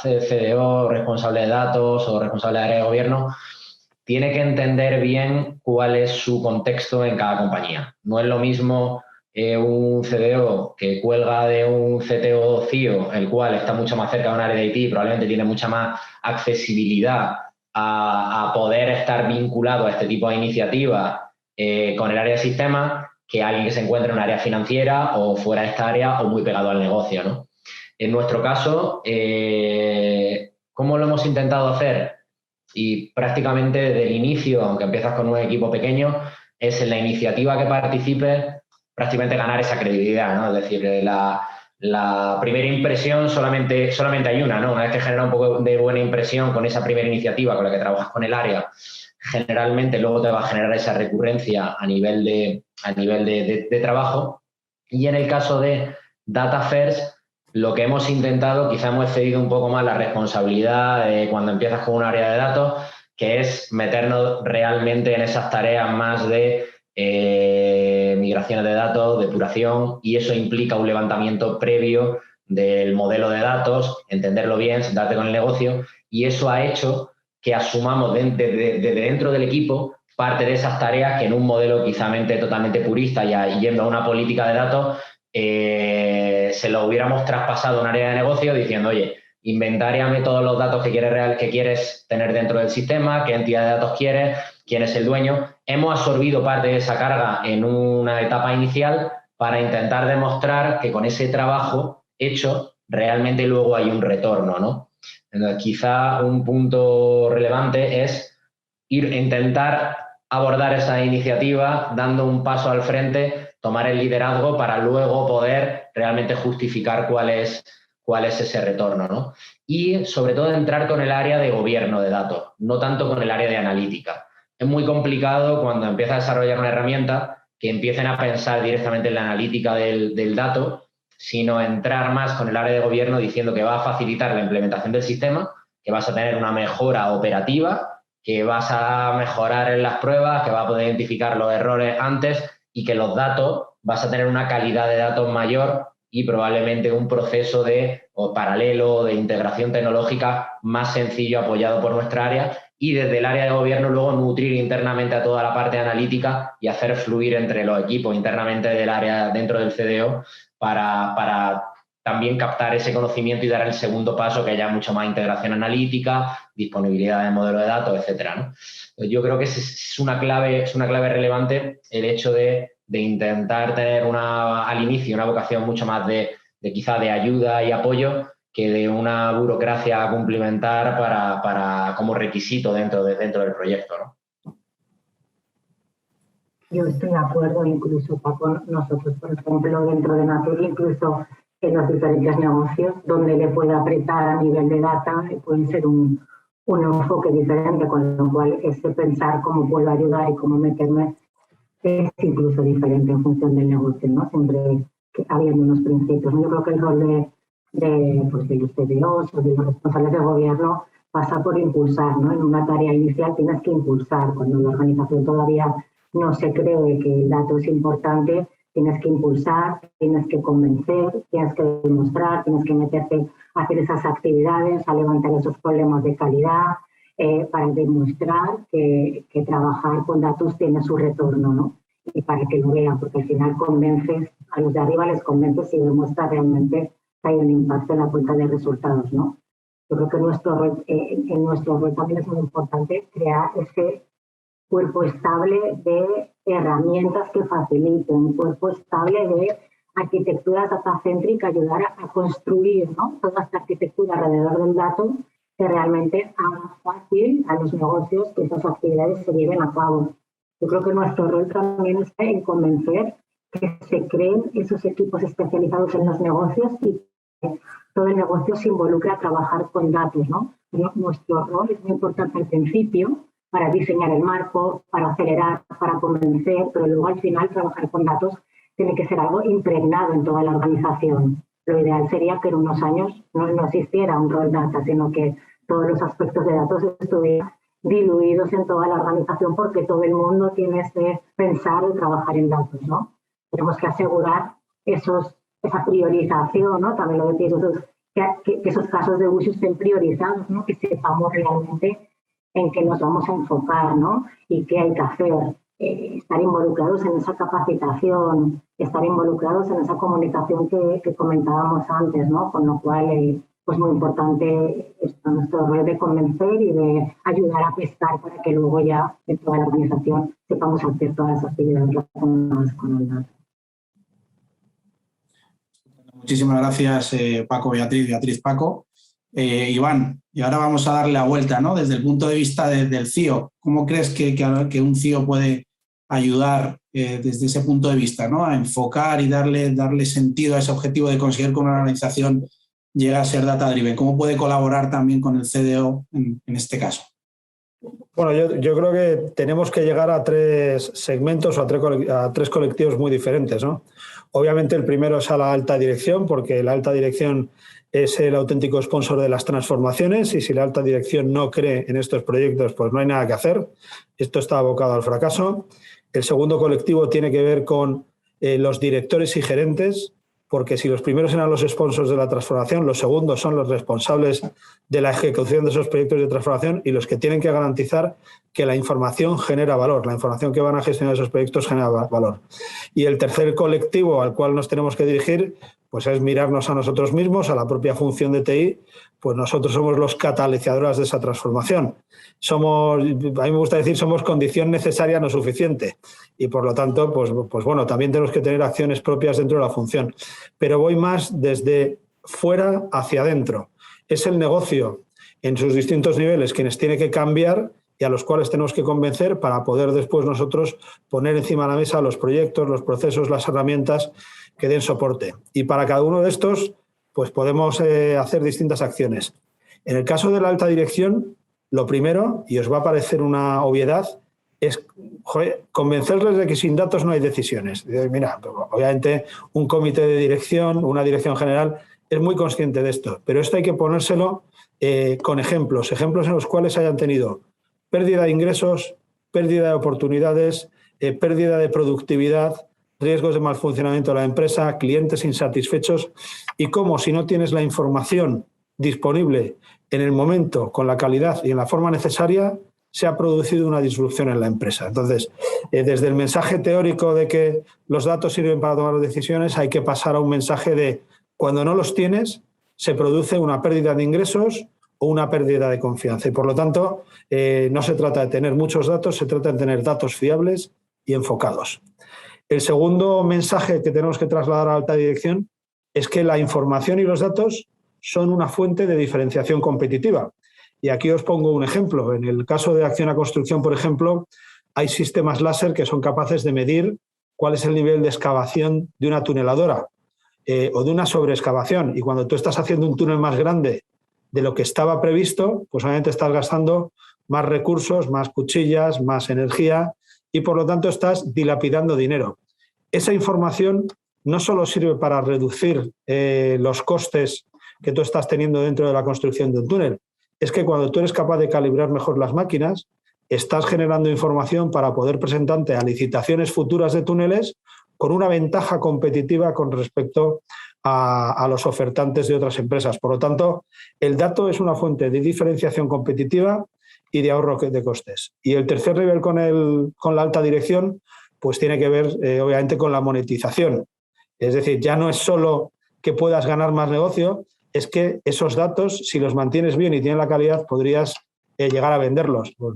CDO, responsable de datos o responsable de área de gobierno, tiene que entender bien cuál es su contexto en cada compañía. No es lo mismo un CDO que cuelga de un CTO o CIO, el cual está mucho más cerca de un área de IT y probablemente tiene mucha más accesibilidad a poder estar vinculado a este tipo de iniciativas con el área de sistemas, que alguien que se encuentre en un área financiera o fuera de esta área o muy pegado al negocio, ¿no? En nuestro caso, ¿cómo lo hemos intentado hacer? Y prácticamente desde el inicio, aunque empiezas con un equipo pequeño, es en la iniciativa que participes prácticamente ganar esa credibilidad, ¿no? Es decir, la primera impresión solamente hay una, ¿no? Una vez que genera un poco de buena impresión con esa primera iniciativa con la que trabajas con el área, generalmente luego te va a generar esa recurrencia a nivel de trabajo. Y en el caso de Data First, lo que hemos intentado, quizá hemos excedido un poco más la responsabilidad cuando empiezas con un área de datos, que es meternos realmente en esas tareas más de migraciones de datos, depuración, y eso implica un levantamiento previo del modelo de datos, entenderlo bien, sentarte con el negocio, y eso ha hecho que asumamos desde dentro del equipo parte de esas tareas que en un modelo totalmente purista y yendo a una política de datos se lo hubiéramos traspasado a un área de negocio diciendo, oye, inventáriame todos los datos que quieres tener dentro del sistema, qué entidad de datos quieres, quién es el dueño. Hemos absorbido parte de esa carga en una etapa inicial para intentar demostrar que con ese trabajo hecho realmente luego hay un retorno, ¿no? Entonces, quizá un punto relevante es intentar abordar esa iniciativa dando un paso al frente tomar el liderazgo para luego poder realmente justificar cuál es ese retorno, ¿no? Y sobre todo entrar con el área de gobierno de datos, no tanto con el área de analítica. Es muy complicado cuando empiezas a desarrollar una herramienta que empiecen a pensar directamente en la analítica del dato, sino entrar más con el área de gobierno diciendo que va a facilitar la implementación del sistema, que vas a tener una mejora operativa, que vas a mejorar en las pruebas, que vas a poder identificar los errores antes y que los datos, vas a tener una calidad de datos mayor y probablemente un proceso paralelo de integración tecnológica más sencillo apoyado por nuestra área, y desde el área de gobierno luego nutrir internamente a toda la parte analítica y hacer fluir entre los equipos internamente del área dentro del CDO para también captar ese conocimiento y dar el segundo paso, que haya mucho más integración analítica, disponibilidad de modelo de datos, etcétera, ¿no? Yo creo que es una clave relevante el hecho de intentar tener al inicio una vocación mucho más de quizá de ayuda y apoyo que de una burocracia a cumplimentar como requisito dentro del proyecto, ¿no? Yo estoy de acuerdo, incluso Paco, nosotros, por ejemplo, dentro de Natur, incluso en los diferentes negocios, donde le pueda apretar a nivel de data, puede ser un enfoque diferente, con lo cual ese pensar cómo puedo ayudar y cómo meterme es incluso diferente en función del negocio, ¿no? Siempre habiendo unos principios. Yo creo que el rol de los CDOs o de los responsables de gobierno pasa por impulsar, ¿no? En una tarea inicial tienes que impulsar. Cuando la organización todavía no se cree que el dato es importante, tienes que impulsar, tienes que convencer, tienes que demostrar, tienes que meterte a hacer esas actividades, a levantar esos problemas de calidad, para demostrar que trabajar con datos tiene su retorno, ¿no? Y para que lo vean, porque al final convences, a los de arriba les convences y demuestras realmente que hay un impacto en la cuenta de resultados, ¿no? Yo creo que en nuestro rol también es muy importante crear ese cuerpo estable de herramientas que faciliten, un cuerpo estable de arquitectura datacéntrica, ayudar a construir, ¿no? Toda esta arquitectura alrededor del dato que realmente haga fácil a los negocios que esas actividades se lleven a cabo. Yo creo que nuestro rol también está en convencer que se creen esos equipos especializados en los negocios y que todo el negocio se involucre a trabajar con datos, ¿no? Nuestro rol es muy importante al principio para diseñar el marco, para acelerar, para convencer, pero luego al final trabajar con datos tiene que ser algo impregnado en toda la organización. Lo ideal sería que en unos años no existiera un rol data, sino que todos los aspectos de datos estuvieran diluidos en toda la organización, porque todo el mundo tiene que pensar y trabajar en datos, ¿no? Tenemos que asegurar esa priorización, ¿no? También lo decís, que esos casos de uso estén priorizados, ¿no? Que sepamos realmente en qué nos vamos a enfocar, ¿no? Y qué hay que hacer. Estar involucrados en esa capacitación, estar involucrados en esa comunicación que comentábamos antes, ¿no? Con lo cual, pues muy importante nuestro rol de convencer y de ayudar a pescar para que luego ya en toda la organización sepamos hacer todas las actividades relacionadas con el dato. Muchísimas gracias, Paco, Beatriz, Paco. Iván, y ahora vamos a darle la vuelta, ¿no? Desde el punto de vista del CIO, ¿cómo crees que un CIO puede ayudar desde ese punto de vista, ¿no? A enfocar y darle sentido a ese objetivo de conseguir que una organización llegue a ser data-driven? ¿Cómo puede colaborar también con el CDO en este caso? Bueno, yo creo que tenemos que llegar a tres segmentos o a tres colectivos muy diferentes, ¿no? Obviamente el primero es a la alta dirección, porque la alta dirección es el auténtico sponsor de las transformaciones, y si la alta dirección no cree en estos proyectos, pues no hay nada que hacer. Esto está abocado al fracaso. El segundo colectivo tiene que ver con los directores y gerentes, porque si los primeros eran los sponsors de la transformación, los segundos son los responsables de la ejecución de esos proyectos de transformación y los que tienen que garantizar que la información genera valor, la información que van a gestionar esos proyectos genera valor. Y el tercer colectivo al cual nos tenemos que dirigir, pues es mirarnos a nosotros mismos, a la propia función de TI, pues nosotros somos los catalizadores de esa transformación. A mí me gusta decir, somos condición necesaria no suficiente, y por lo tanto, pues bueno, también tenemos que tener acciones propias dentro de la función. Pero voy más desde fuera hacia adentro. Es el negocio en sus distintos niveles quienes tiene que cambiar y a los cuales tenemos que convencer para poder después nosotros poner encima de la mesa los proyectos, los procesos, las herramientas que den soporte. Y para cada uno de estos, pues podemos hacer distintas acciones. En el caso de la alta dirección, lo primero, y os va a parecer una obviedad, es convencerles de que sin datos no hay decisiones. Mira, obviamente un comité de dirección, una dirección general, es muy consciente de esto, pero esto hay que ponérselo con ejemplos en los cuales hayan tenido pérdida de ingresos, pérdida de oportunidades, pérdida de productividad, riesgos de mal funcionamiento de la empresa, clientes insatisfechos y cómo, si no tienes la información disponible en el momento, con la calidad y en la forma necesaria, se ha producido una disrupción en la empresa. Entonces, desde el mensaje teórico de que los datos sirven para tomar decisiones, hay que pasar a un mensaje de cuando no los tienes, se produce una pérdida de ingresos o una pérdida de confianza. Y por lo tanto, no se trata de tener muchos datos, se trata de tener datos fiables y enfocados. El segundo mensaje que tenemos que trasladar a la alta dirección es que la información y los datos son una fuente de diferenciación competitiva. Y aquí os pongo un ejemplo. En el caso de Acciona Construcción, por ejemplo, hay sistemas láser que son capaces de medir cuál es el nivel de excavación de una tuneladora o de una sobreexcavación. Y cuando tú estás haciendo un túnel más grande de lo que estaba previsto, pues obviamente estás gastando más recursos, más cuchillas, más energía y por lo tanto estás dilapidando dinero. Esa información no solo sirve para reducir los costes que tú estás teniendo dentro de la construcción de un túnel, es que cuando tú eres capaz de calibrar mejor las máquinas, estás generando información para poder presentarte a licitaciones futuras de túneles con una ventaja competitiva con respecto a los ofertantes de otras empresas. Por lo tanto, el dato es una fuente de diferenciación competitiva y de ahorro de costes. Y el tercer nivel con la alta dirección, pues tiene que ver obviamente con la monetización. Es decir, ya no es solo que puedas ganar más negocio, es que esos datos, si los mantienes bien y tienen la calidad, podrías llegar a venderlos. Pues,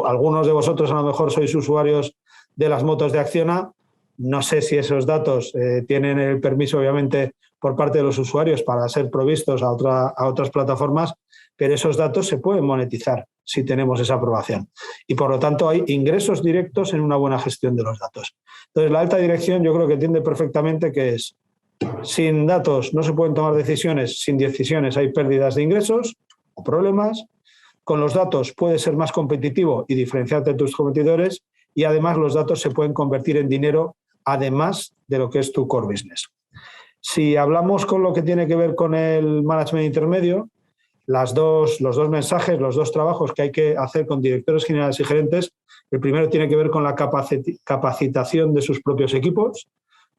algunos de vosotros a lo mejor sois usuarios de las motos de Acciona. No sé si esos datos tienen el permiso, obviamente, por parte de los usuarios para ser provistos a otras plataformas, pero esos datos se pueden monetizar si tenemos esa aprobación. Y, por lo tanto, hay ingresos directos en una buena gestión de los datos. Entonces, la alta dirección yo creo que entiende perfectamente que es sin datos no se pueden tomar decisiones, sin decisiones hay pérdidas de ingresos o problemas. Con los datos puedes ser más competitivo y diferenciarte de tus competidores y además los datos se pueden convertir en dinero además de lo que es tu core business. Si hablamos con lo que tiene que ver con el management intermedio, los dos mensajes, los dos trabajos que hay que hacer con directores generales y gerentes, el primero tiene que ver con la capacitación de sus propios equipos,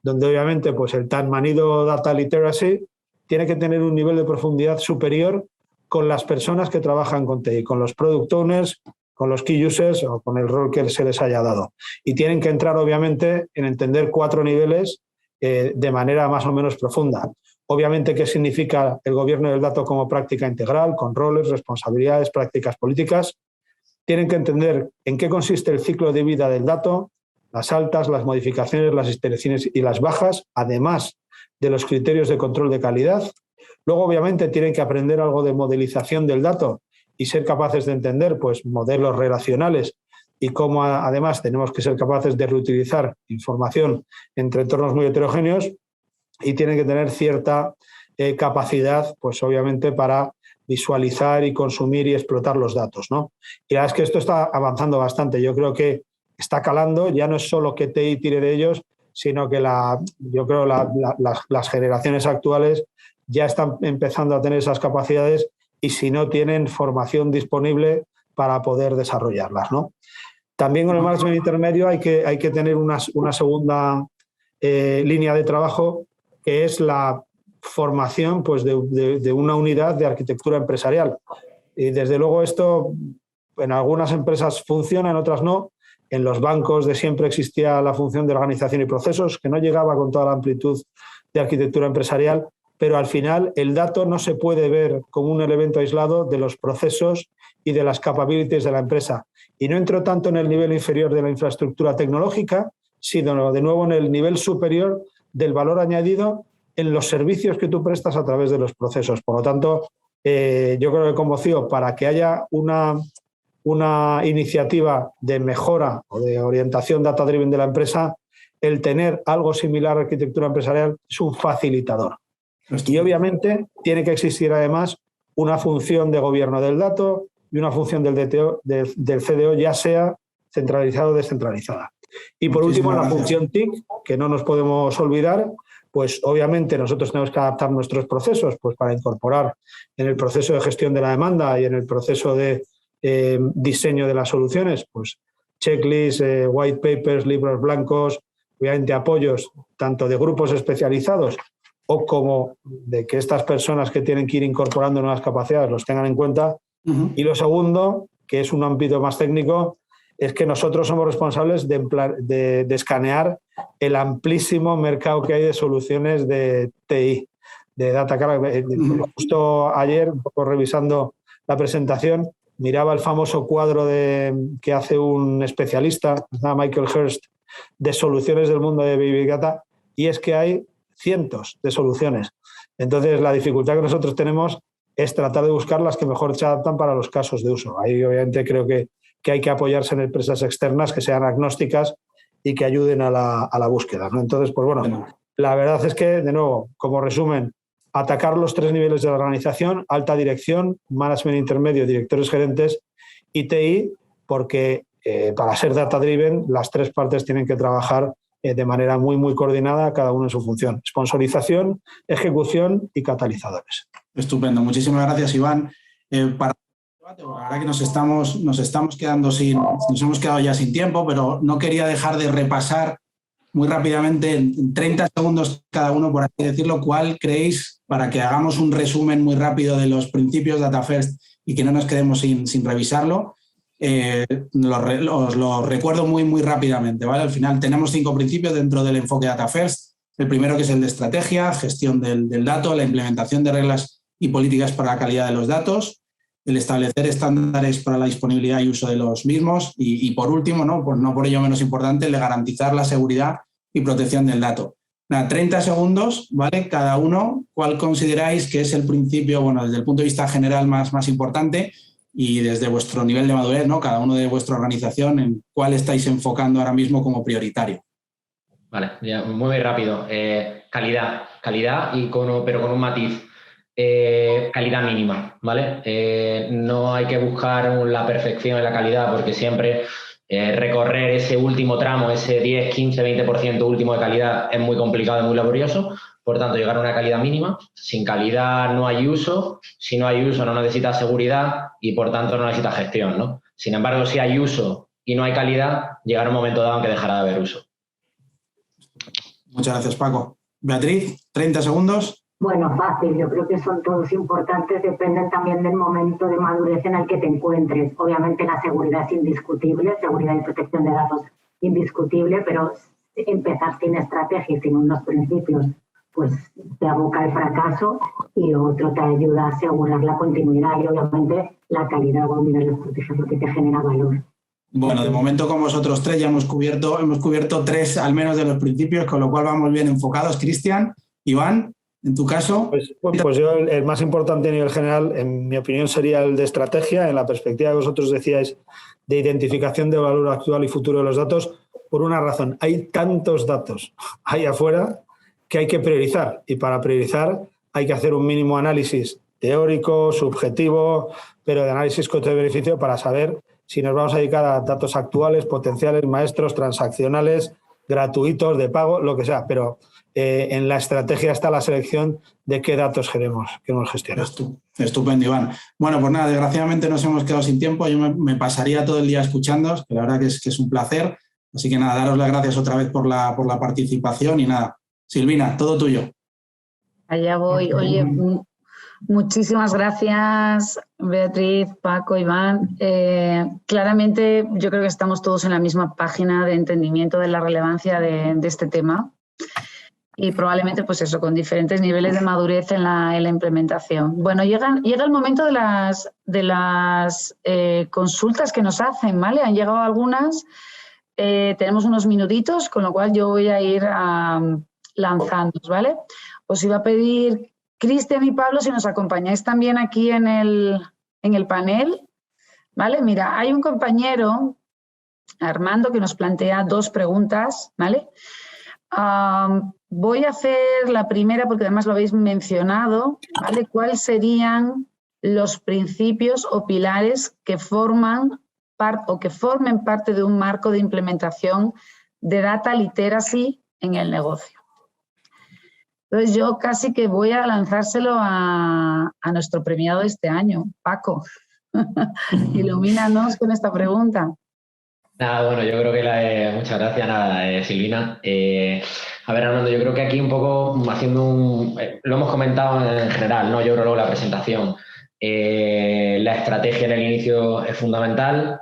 donde obviamente pues el tan manido data literacy tiene que tener un nivel de profundidad superior con las personas que trabajan con TI, con los product owners, con los key users o con el rol que se les haya dado. Y tienen que entrar obviamente en entender 4 niveles de manera más o menos profunda. Obviamente, ¿qué significa el gobierno del dato como práctica integral, con roles, responsabilidades, prácticas políticas? Tienen que entender en qué consiste el ciclo de vida del dato, las altas, las modificaciones, las instalaciones y las bajas, además de los criterios de control de calidad. Luego, obviamente, tienen que aprender algo de modelización del dato y ser capaces de entender pues, modelos relacionales y cómo, además, tenemos que ser capaces de reutilizar información entre entornos muy heterogéneos y tienen que tener cierta capacidad, pues, obviamente, para visualizar y consumir y explotar los datos, ¿no? Y la verdad es que esto está avanzando bastante. Yo creo que está calando, ya no es solo que TI tire de ellos, sino que yo creo las generaciones actuales ya están empezando a tener esas capacidades y si no tienen formación disponible para poder desarrollarlas, ¿no? También con el management intermedio hay que tener una segunda línea de trabajo que es la formación pues, de una unidad de arquitectura empresarial. Y desde luego esto en algunas empresas funciona, en otras no. En los bancos de siempre existía la función de organización y procesos, que no llegaba con toda la amplitud de arquitectura empresarial, pero al final el dato no se puede ver como un elemento aislado de los procesos y de las capabilities de la empresa. Y no entro tanto en el nivel inferior de la infraestructura tecnológica, sino de nuevo en el nivel superior del valor añadido en los servicios que tú prestas a través de los procesos. Por lo tanto, yo creo que como CIO, para que haya una una iniciativa de mejora o de orientación data-driven de la empresa, el tener algo similar a arquitectura empresarial es un facilitador. Y obviamente tiene que existir además una función de gobierno del dato y una función del CDO, ya sea centralizada o descentralizada. Y por último, la función TIC, que no nos podemos olvidar, pues obviamente nosotros tenemos que adaptar nuestros procesos pues para incorporar en el proceso de gestión de la demanda y en el proceso de diseño de las soluciones, pues checklists, white papers, libros blancos, obviamente apoyos tanto de grupos especializados o como de que estas personas que tienen que ir incorporando nuevas capacidades los tengan en cuenta. Y lo segundo, que es un ámbito más técnico, es que nosotros somos responsables de escanear el amplísimo mercado que hay de soluciones de TI, de data carga. Justo ayer, un poco revisando la presentación, miraba el famoso cuadro que hace un especialista, Michael Hurst, de soluciones del mundo de Big Data, y es que hay cientos de soluciones. Entonces, la dificultad que nosotros tenemos es tratar de buscar las que mejor se adaptan para los casos de uso. Ahí, obviamente, creo que hay que apoyarse en empresas externas que sean agnósticas y que ayuden a la búsqueda, ¿no? Entonces, pues bueno, la verdad es que, de nuevo, como resumen, atacar los 3 niveles de la organización: alta dirección, management intermedio, directores gerentes y TI, porque para ser data-driven las 3 partes tienen que trabajar de manera muy, muy coordinada, cada uno en su función: sponsorización, ejecución y catalizadores. Estupendo. Muchísimas gracias, Iván. Para ahora que nos hemos quedado ya sin tiempo, pero no quería dejar de repasar muy rápidamente, en 30 segundos cada uno, por así decirlo, cuál creéis, para que hagamos un resumen muy rápido de los principios Data First y que no nos quedemos sin revisarlo. Os lo recuerdo muy, muy rápidamente, ¿vale? Al final tenemos 5 principios dentro del enfoque Data First. El primero, que es el de estrategia, gestión del dato, la implementación de reglas y políticas para la calidad de los datos, el establecer estándares para la disponibilidad y uso de los mismos y por último, no por ello menos importante, el de garantizar la seguridad y protección del dato. 30 segundos, ¿vale? Cada uno, ¿cuál consideráis que es el principio, bueno, desde el punto de vista general más importante y desde vuestro nivel de madurez, ¿no? Cada uno de vuestra organización, en cuál estáis enfocando ahora mismo como prioritario? Vale, ya, muy rápido. Calidad, pero con un matiz. Calidad mínima, ¿vale? No hay que buscar la perfección en la calidad, porque siempre recorrer ese último tramo, ese 10, 15, 20% último de calidad es muy complicado y muy laborioso. Por tanto, llegar a una calidad mínima. Sin calidad no hay uso. Si no hay uso, no necesitas seguridad y, por tanto, no necesitas gestión, ¿no? Sin embargo, si hay uso y no hay calidad, llegará un momento dado en que dejará de haber uso. Muchas gracias, Paco. Beatriz, 30 segundos. Bueno, fácil. Yo creo que son todos importantes. Dependen también del momento de madurez en el que te encuentres. Obviamente la seguridad es indiscutible, seguridad y protección de datos indiscutible, pero empezar sin estrategia y sin unos principios pues te aboca al fracaso, y lo otro te ayuda a asegurar la continuidad y obviamente la calidad va a unir a la estrategia porque te genera valor. Bueno, de momento con vosotros 3 ya hemos cubierto 3 al menos de los principios, con lo cual vamos bien enfocados. Cristian, Iván, en tu caso. Pues yo el más importante a nivel general, en mi opinión, sería el de estrategia, en la perspectiva que vosotros decíais de identificación de valor actual y futuro de los datos, por una razón: hay tantos datos ahí afuera que hay que priorizar, y para priorizar hay que hacer un mínimo análisis teórico, subjetivo, pero de análisis coste-beneficio para saber si nos vamos a dedicar a datos actuales, potenciales, maestros, transaccionales, gratuitos, de pago, lo que sea, pero en la estrategia está la selección de qué datos queremos gestionar. Estupendo, Iván. Bueno, pues nada, desgraciadamente nos hemos quedado sin tiempo. Yo me pasaría todo el día escuchándoos, que la verdad que es un placer. Así que nada, daros las gracias otra vez por la participación y nada. Silvina, todo tuyo. Allá voy. Oye, muchísimas gracias, Beatriz, Paco, Iván. Claramente yo creo que estamos todos en la misma página de entendimiento de la relevancia de este tema, y probablemente pues eso, con diferentes niveles de madurez en la implementación. Bueno, llega el momento de las consultas que nos hacen, ¿vale? Han llegado algunas. Tenemos unos minutitos, con lo cual yo voy a ir lanzándoos, ¿vale? Os iba a pedir, Cristian y Pablo, si nos acompañáis también aquí en el panel, ¿vale? Mira, hay un compañero, Armando, que nos plantea 2 preguntas, ¿vale? Voy a hacer la primera porque además lo habéis mencionado, ¿vale? ¿Cuáles serían los principios o pilares que formen parte de un marco de implementación de data literacy en el negocio? Entonces yo casi que voy a lanzárselo a nuestro premiado de este año, Paco. Ilumínanos con esta pregunta. Nada, bueno, yo creo que muchas gracias, Silvina. A ver, Armando, yo creo que aquí un poco haciendo lo hemos comentado en general, ¿no? Yo creo que la presentación, la estrategia en el inicio es fundamental.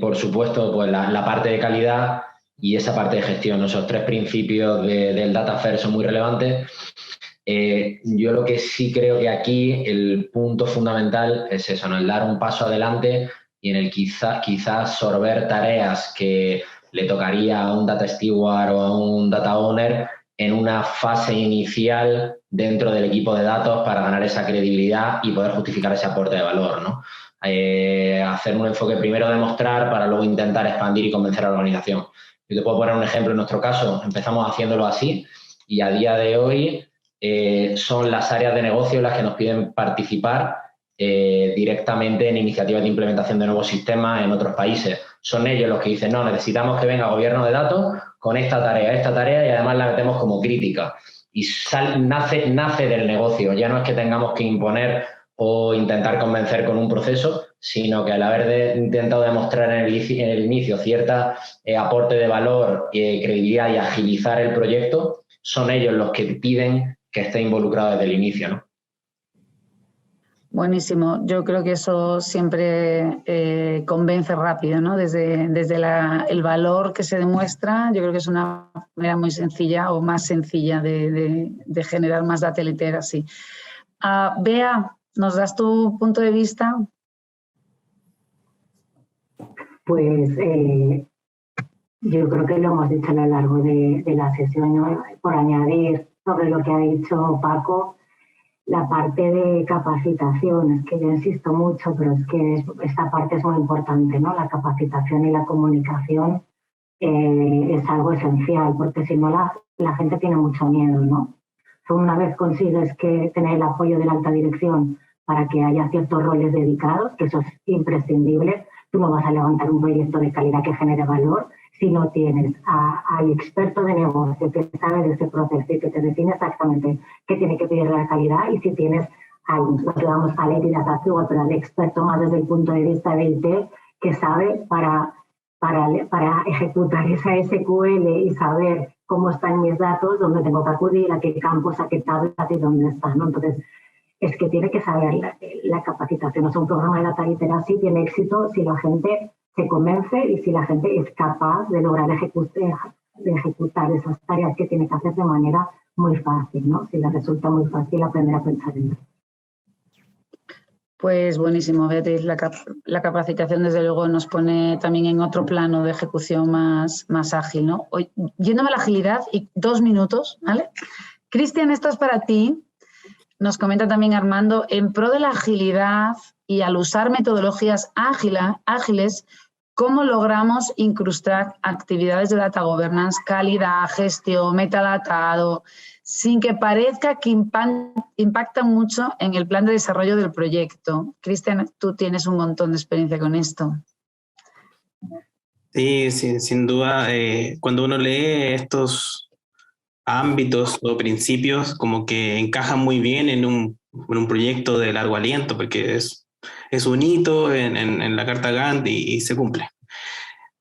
Por supuesto, pues la parte de calidad y esa parte de gestión, esos 3 principios del Data First son muy relevantes. Yo lo que sí creo que aquí el punto fundamental es eso, ¿no? El dar un paso adelante y en el quizás absorber tareas que le tocaría a un data steward o a un data owner en una fase inicial dentro del equipo de datos para ganar esa credibilidad y poder justificar ese aporte de valor, ¿no? Hacer un enfoque primero de mostrar para luego intentar expandir y convencer a la organización. Yo te puedo poner un ejemplo en nuestro caso. Empezamos haciéndolo así y a día de hoy son las áreas de negocio las que nos piden participar directamente en iniciativas de implementación de nuevos sistemas en otros países. Son ellos los que dicen, no, necesitamos que venga gobierno de datos con esta tarea y además la metemos como crítica. Y nace del negocio. Ya no es que tengamos que imponer o intentar convencer con un proceso, sino que al haber intentado demostrar en el inicio cierta aporte de valor, credibilidad y agilizar el proyecto, son ellos los que piden que esté involucrado desde el inicio, ¿no? Buenísimo. Yo creo que eso siempre convence rápido, ¿no? Desde el valor que se demuestra, yo creo que es una manera muy sencilla o más sencilla de generar más data literacy. Bea, ¿nos das tu punto de vista? Pues yo creo que lo hemos dicho a lo largo de la sesión, ¿no? Por añadir sobre lo que ha dicho Paco, la parte de capacitación, es que yo insisto mucho, pero es que esta parte es muy importante, ¿no? La capacitación y la comunicación es algo esencial, porque si no la gente tiene mucho miedo, ¿no? Una vez consigues tener el apoyo de la alta dirección para que haya ciertos roles dedicados, que eso es imprescindible, tú no vas a levantar un proyecto de calidad que genere valor si no tienes al experto de negocio que sabe de ese proceso y que te define exactamente qué tiene que pedir la calidad, y si tienes lo que vamos a leer y las actúas, pero al experto más desde el punto de vista de IT que sabe para ejecutar esa SQL y saber cómo están mis datos, dónde tengo que acudir, a qué campos, a qué tablas y dónde están, ¿no? Entonces, es que tiene que saber la capacitación. O sea, un programa de data literacy tiene éxito si la gente se convence y si la gente es capaz de lograr ejecutar esas tareas que tiene que hacer de manera muy fácil, ¿no? Si les resulta muy fácil aprender a pensar en eso. Pues buenísimo, Beatriz. La capacitación, desde luego, nos pone también en otro plano de ejecución más ágil, ¿no? Hoy, yéndome a la agilidad, y 2 minutos, ¿vale? Cristian, esto es para ti. Nos comenta también Armando, en pro de la agilidad y al usar metodologías ágiles, ¿cómo logramos incrustar actividades de data governance, calidad, gestión, metadatado, sin que parezca que impactan mucho en el plan de desarrollo del proyecto? Cristian, tú tienes un montón de experiencia con esto. Sí, sin duda. Cuando uno lee estos ámbitos o principios, como que encajan muy bien en un proyecto de largo aliento, porque es un hito en la carta Gantt y se cumple.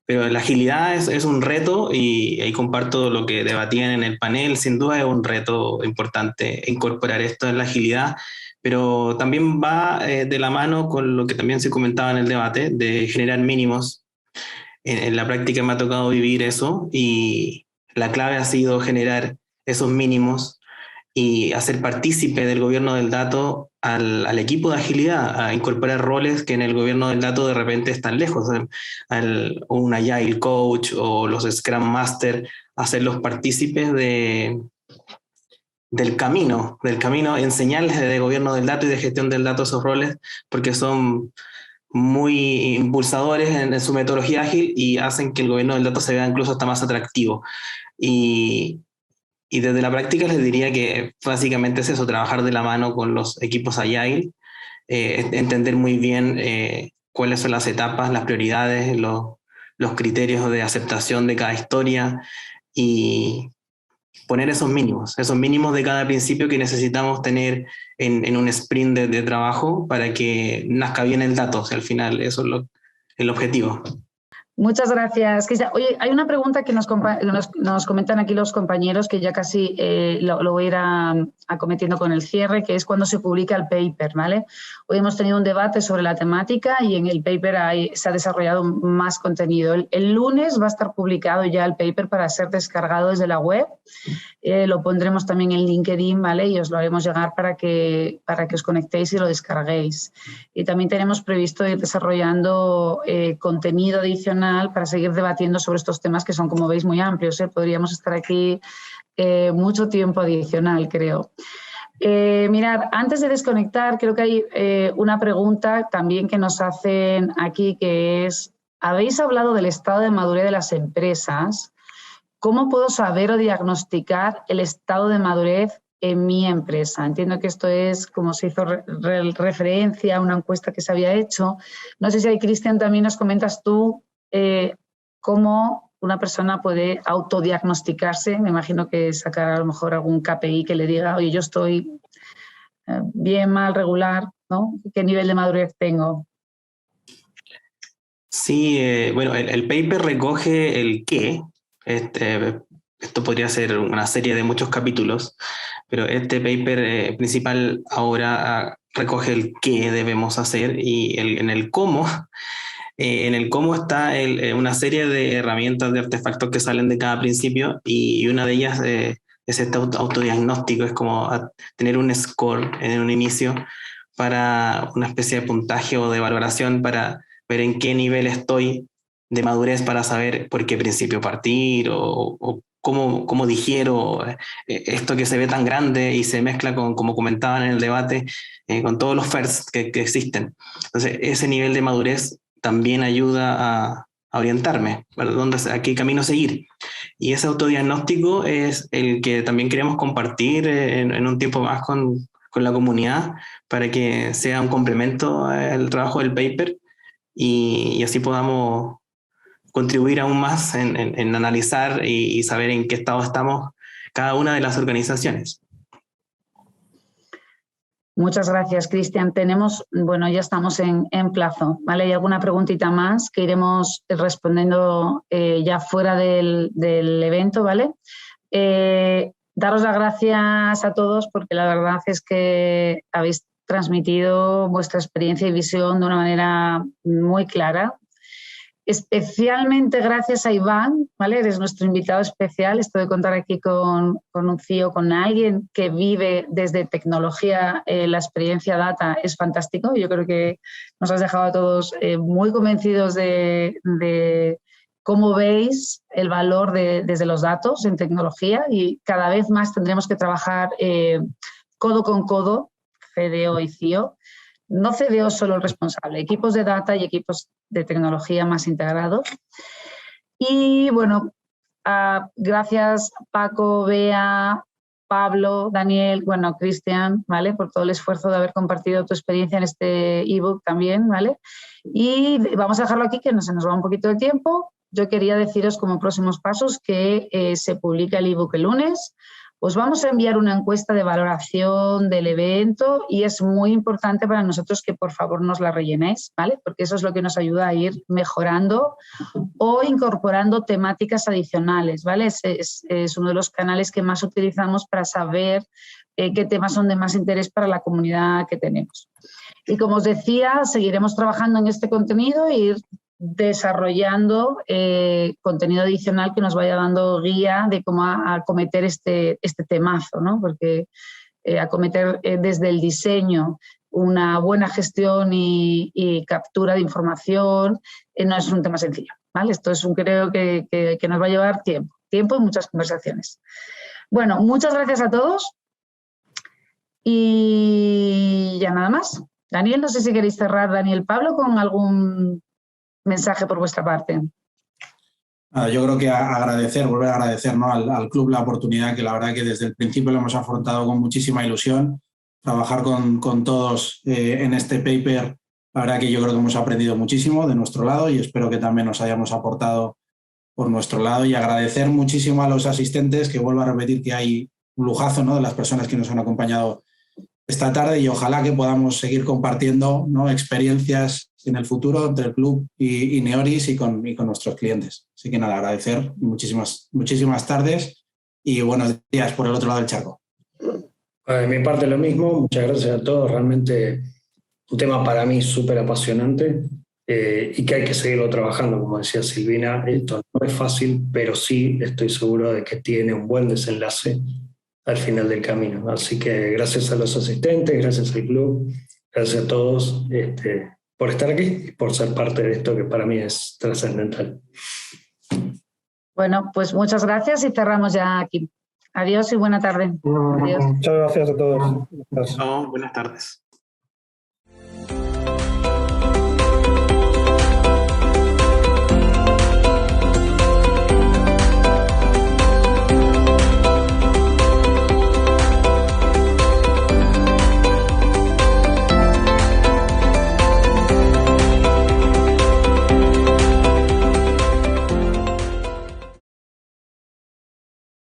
Pero la agilidad es un reto, y ahí comparto lo que debatían en el panel. Sin duda es un reto importante incorporar esto en la agilidad, pero también va de la mano con lo que también se comentaba en el debate, de generar mínimos. En la práctica me ha tocado vivir eso, y la clave ha sido generar esos mínimos y hacer partícipe del gobierno del dato al equipo de agilidad, a incorporar roles que en el gobierno del dato de repente están lejos, un Agile Coach o los Scrum Master, hacerlos partícipes del camino, enseñarles de gobierno del dato y de gestión del dato esos roles, porque son muy impulsadores en su metodología ágil y hacen que el gobierno del dato se vea incluso hasta más atractivo. Y desde la práctica les diría que básicamente es eso, trabajar de la mano con los equipos Agile, entender muy bien cuáles son las etapas, las prioridades, los criterios de aceptación de cada historia y poner esos mínimos de cada principio que necesitamos tener en un sprint de trabajo para que nazca bien el dato. O sea, al final eso es el objetivo. Muchas gracias, Cristian. Oye, hay una pregunta que nos comentan aquí los compañeros, que ya casi lo voy a ir acometiendo con el cierre, que es cuándo se publica el paper, ¿vale? Hoy hemos tenido un debate sobre la temática y en el paper se ha desarrollado más contenido. El lunes va a estar publicado ya el paper para ser descargado desde la web. Lo pondremos también en LinkedIn, ¿vale? Y os lo haremos llegar para que os conectéis y lo descarguéis. Y también tenemos previsto ir desarrollando contenido adicional para seguir debatiendo sobre estos temas que son, como veis, muy amplios. Podríamos estar aquí mucho tiempo adicional, creo. Mirad, antes de desconectar, creo que hay una pregunta también que nos hacen aquí, que es, ¿habéis hablado del estado de madurez de las empresas? ¿Cómo puedo saber o diagnosticar el estado de madurez en mi empresa? Entiendo que esto es, como se hizo referencia a una encuesta que se había hecho. No sé si ahí, Cristian, también nos comentas tú cómo una persona puede autodiagnosticarse. Me imagino que sacar a lo mejor algún KPI que le diga, oye, yo estoy bien, mal, regular, ¿no? ¿Qué nivel de madurez tengo? Sí, bueno, el paper recoge el qué. Esto podría ser una serie de muchos capítulos, pero este paper principal ahora recoge el qué debemos hacer y en el cómo. En el cómo está una serie de herramientas, de artefactos que salen de cada principio y una de ellas es este autodiagnóstico, es como tener un score en un inicio para una especie de puntaje o de valoración para ver en qué nivel estoy de madurez para saber por qué principio partir o cómo digiero esto que se ve tan grande y se mezcla con, como comentaban en el debate, con todos los firsts que existen. Entonces, ese nivel de madurez también ayuda a orientarme, a qué camino seguir. Y ese autodiagnóstico es el que también queremos compartir en un tiempo más con la comunidad para que sea un complemento al trabajo del paper y así podamos contribuir aún más en analizar y saber en qué estado estamos cada una de las organizaciones. Muchas gracias, Cristian. Ya estamos en plazo, ¿vale? Hay alguna preguntita más que iremos respondiendo ya fuera del evento, ¿vale? Daros las gracias a todos porque la verdad es que habéis transmitido vuestra experiencia y visión de una manera muy clara. Especialmente gracias a Iván, ¿vale? Eres nuestro invitado especial. Esto de contar aquí con un CEO, con alguien que vive desde tecnología, la experiencia data es fantástico. Yo creo que nos has dejado a todos muy convencidos de cómo veis el valor desde los datos en tecnología y cada vez más tendremos que trabajar codo con codo, CDO y CIO. No CDO solo el responsable, equipos de data y equipos de tecnología más integrados. Y bueno, gracias Paco, Bea, Pablo, Daniel, bueno, Cristian, ¿vale? Por todo el esfuerzo de haber compartido tu experiencia en este ebook también, ¿vale? Y vamos a dejarlo aquí, que se nos va un poquito de tiempo. Yo quería deciros como próximos pasos que se publica el ebook el lunes. Os vamos a enviar una encuesta de valoración del evento y es muy importante para nosotros que por favor nos la rellenéis, ¿vale? Porque eso es lo que nos ayuda a ir mejorando o incorporando temáticas adicionales, ¿vale? Es uno de los canales que más utilizamos para saber qué temas son de más interés para la comunidad que tenemos. Y como os decía, seguiremos trabajando en este contenido e ir desarrollando contenido adicional que nos vaya dando guía de cómo acometer este temazo, ¿no? Porque acometer desde el diseño una buena gestión y captura de información no es un tema sencillo, ¿vale? Esto es creo que nos va a llevar tiempo y muchas conversaciones. Bueno, muchas gracias a todos y ya nada más. Daniel, no sé si queréis cerrar, Daniel, Pablo, con algún mensaje por vuestra parte. Yo creo que volver a agradecer, ¿no?, al club la oportunidad, que la verdad que desde el principio lo hemos afrontado con muchísima ilusión. Trabajar con todos en este paper, la verdad que yo creo que hemos aprendido muchísimo de nuestro lado y espero que también nos hayamos aportado por nuestro lado, y agradecer muchísimo a los asistentes, que vuelvo a repetir que hay un lujazo, ¿no?, de las personas que nos han acompañado esta tarde, y ojalá que podamos seguir compartiendo, ¿no?, experiencias en el futuro entre el club y Neoris y con nuestros clientes. Así que nada, agradecer, muchísimas tardes y buenos días por el otro lado del charco. De mi parte lo mismo, muchas gracias a todos, realmente un tema para mí súper apasionante y que hay que seguirlo trabajando, como decía Silvina. Esto no es fácil, pero sí estoy seguro de que tiene un buen desenlace al final del camino. Así que gracias a los asistentes, gracias al club, gracias a todos por estar aquí y por ser parte de esto que para mí es trascendental. Bueno, pues muchas gracias y cerramos ya aquí. Adiós y buena tarde. Adiós. Muchas gracias a todos. Gracias. Buenas tardes.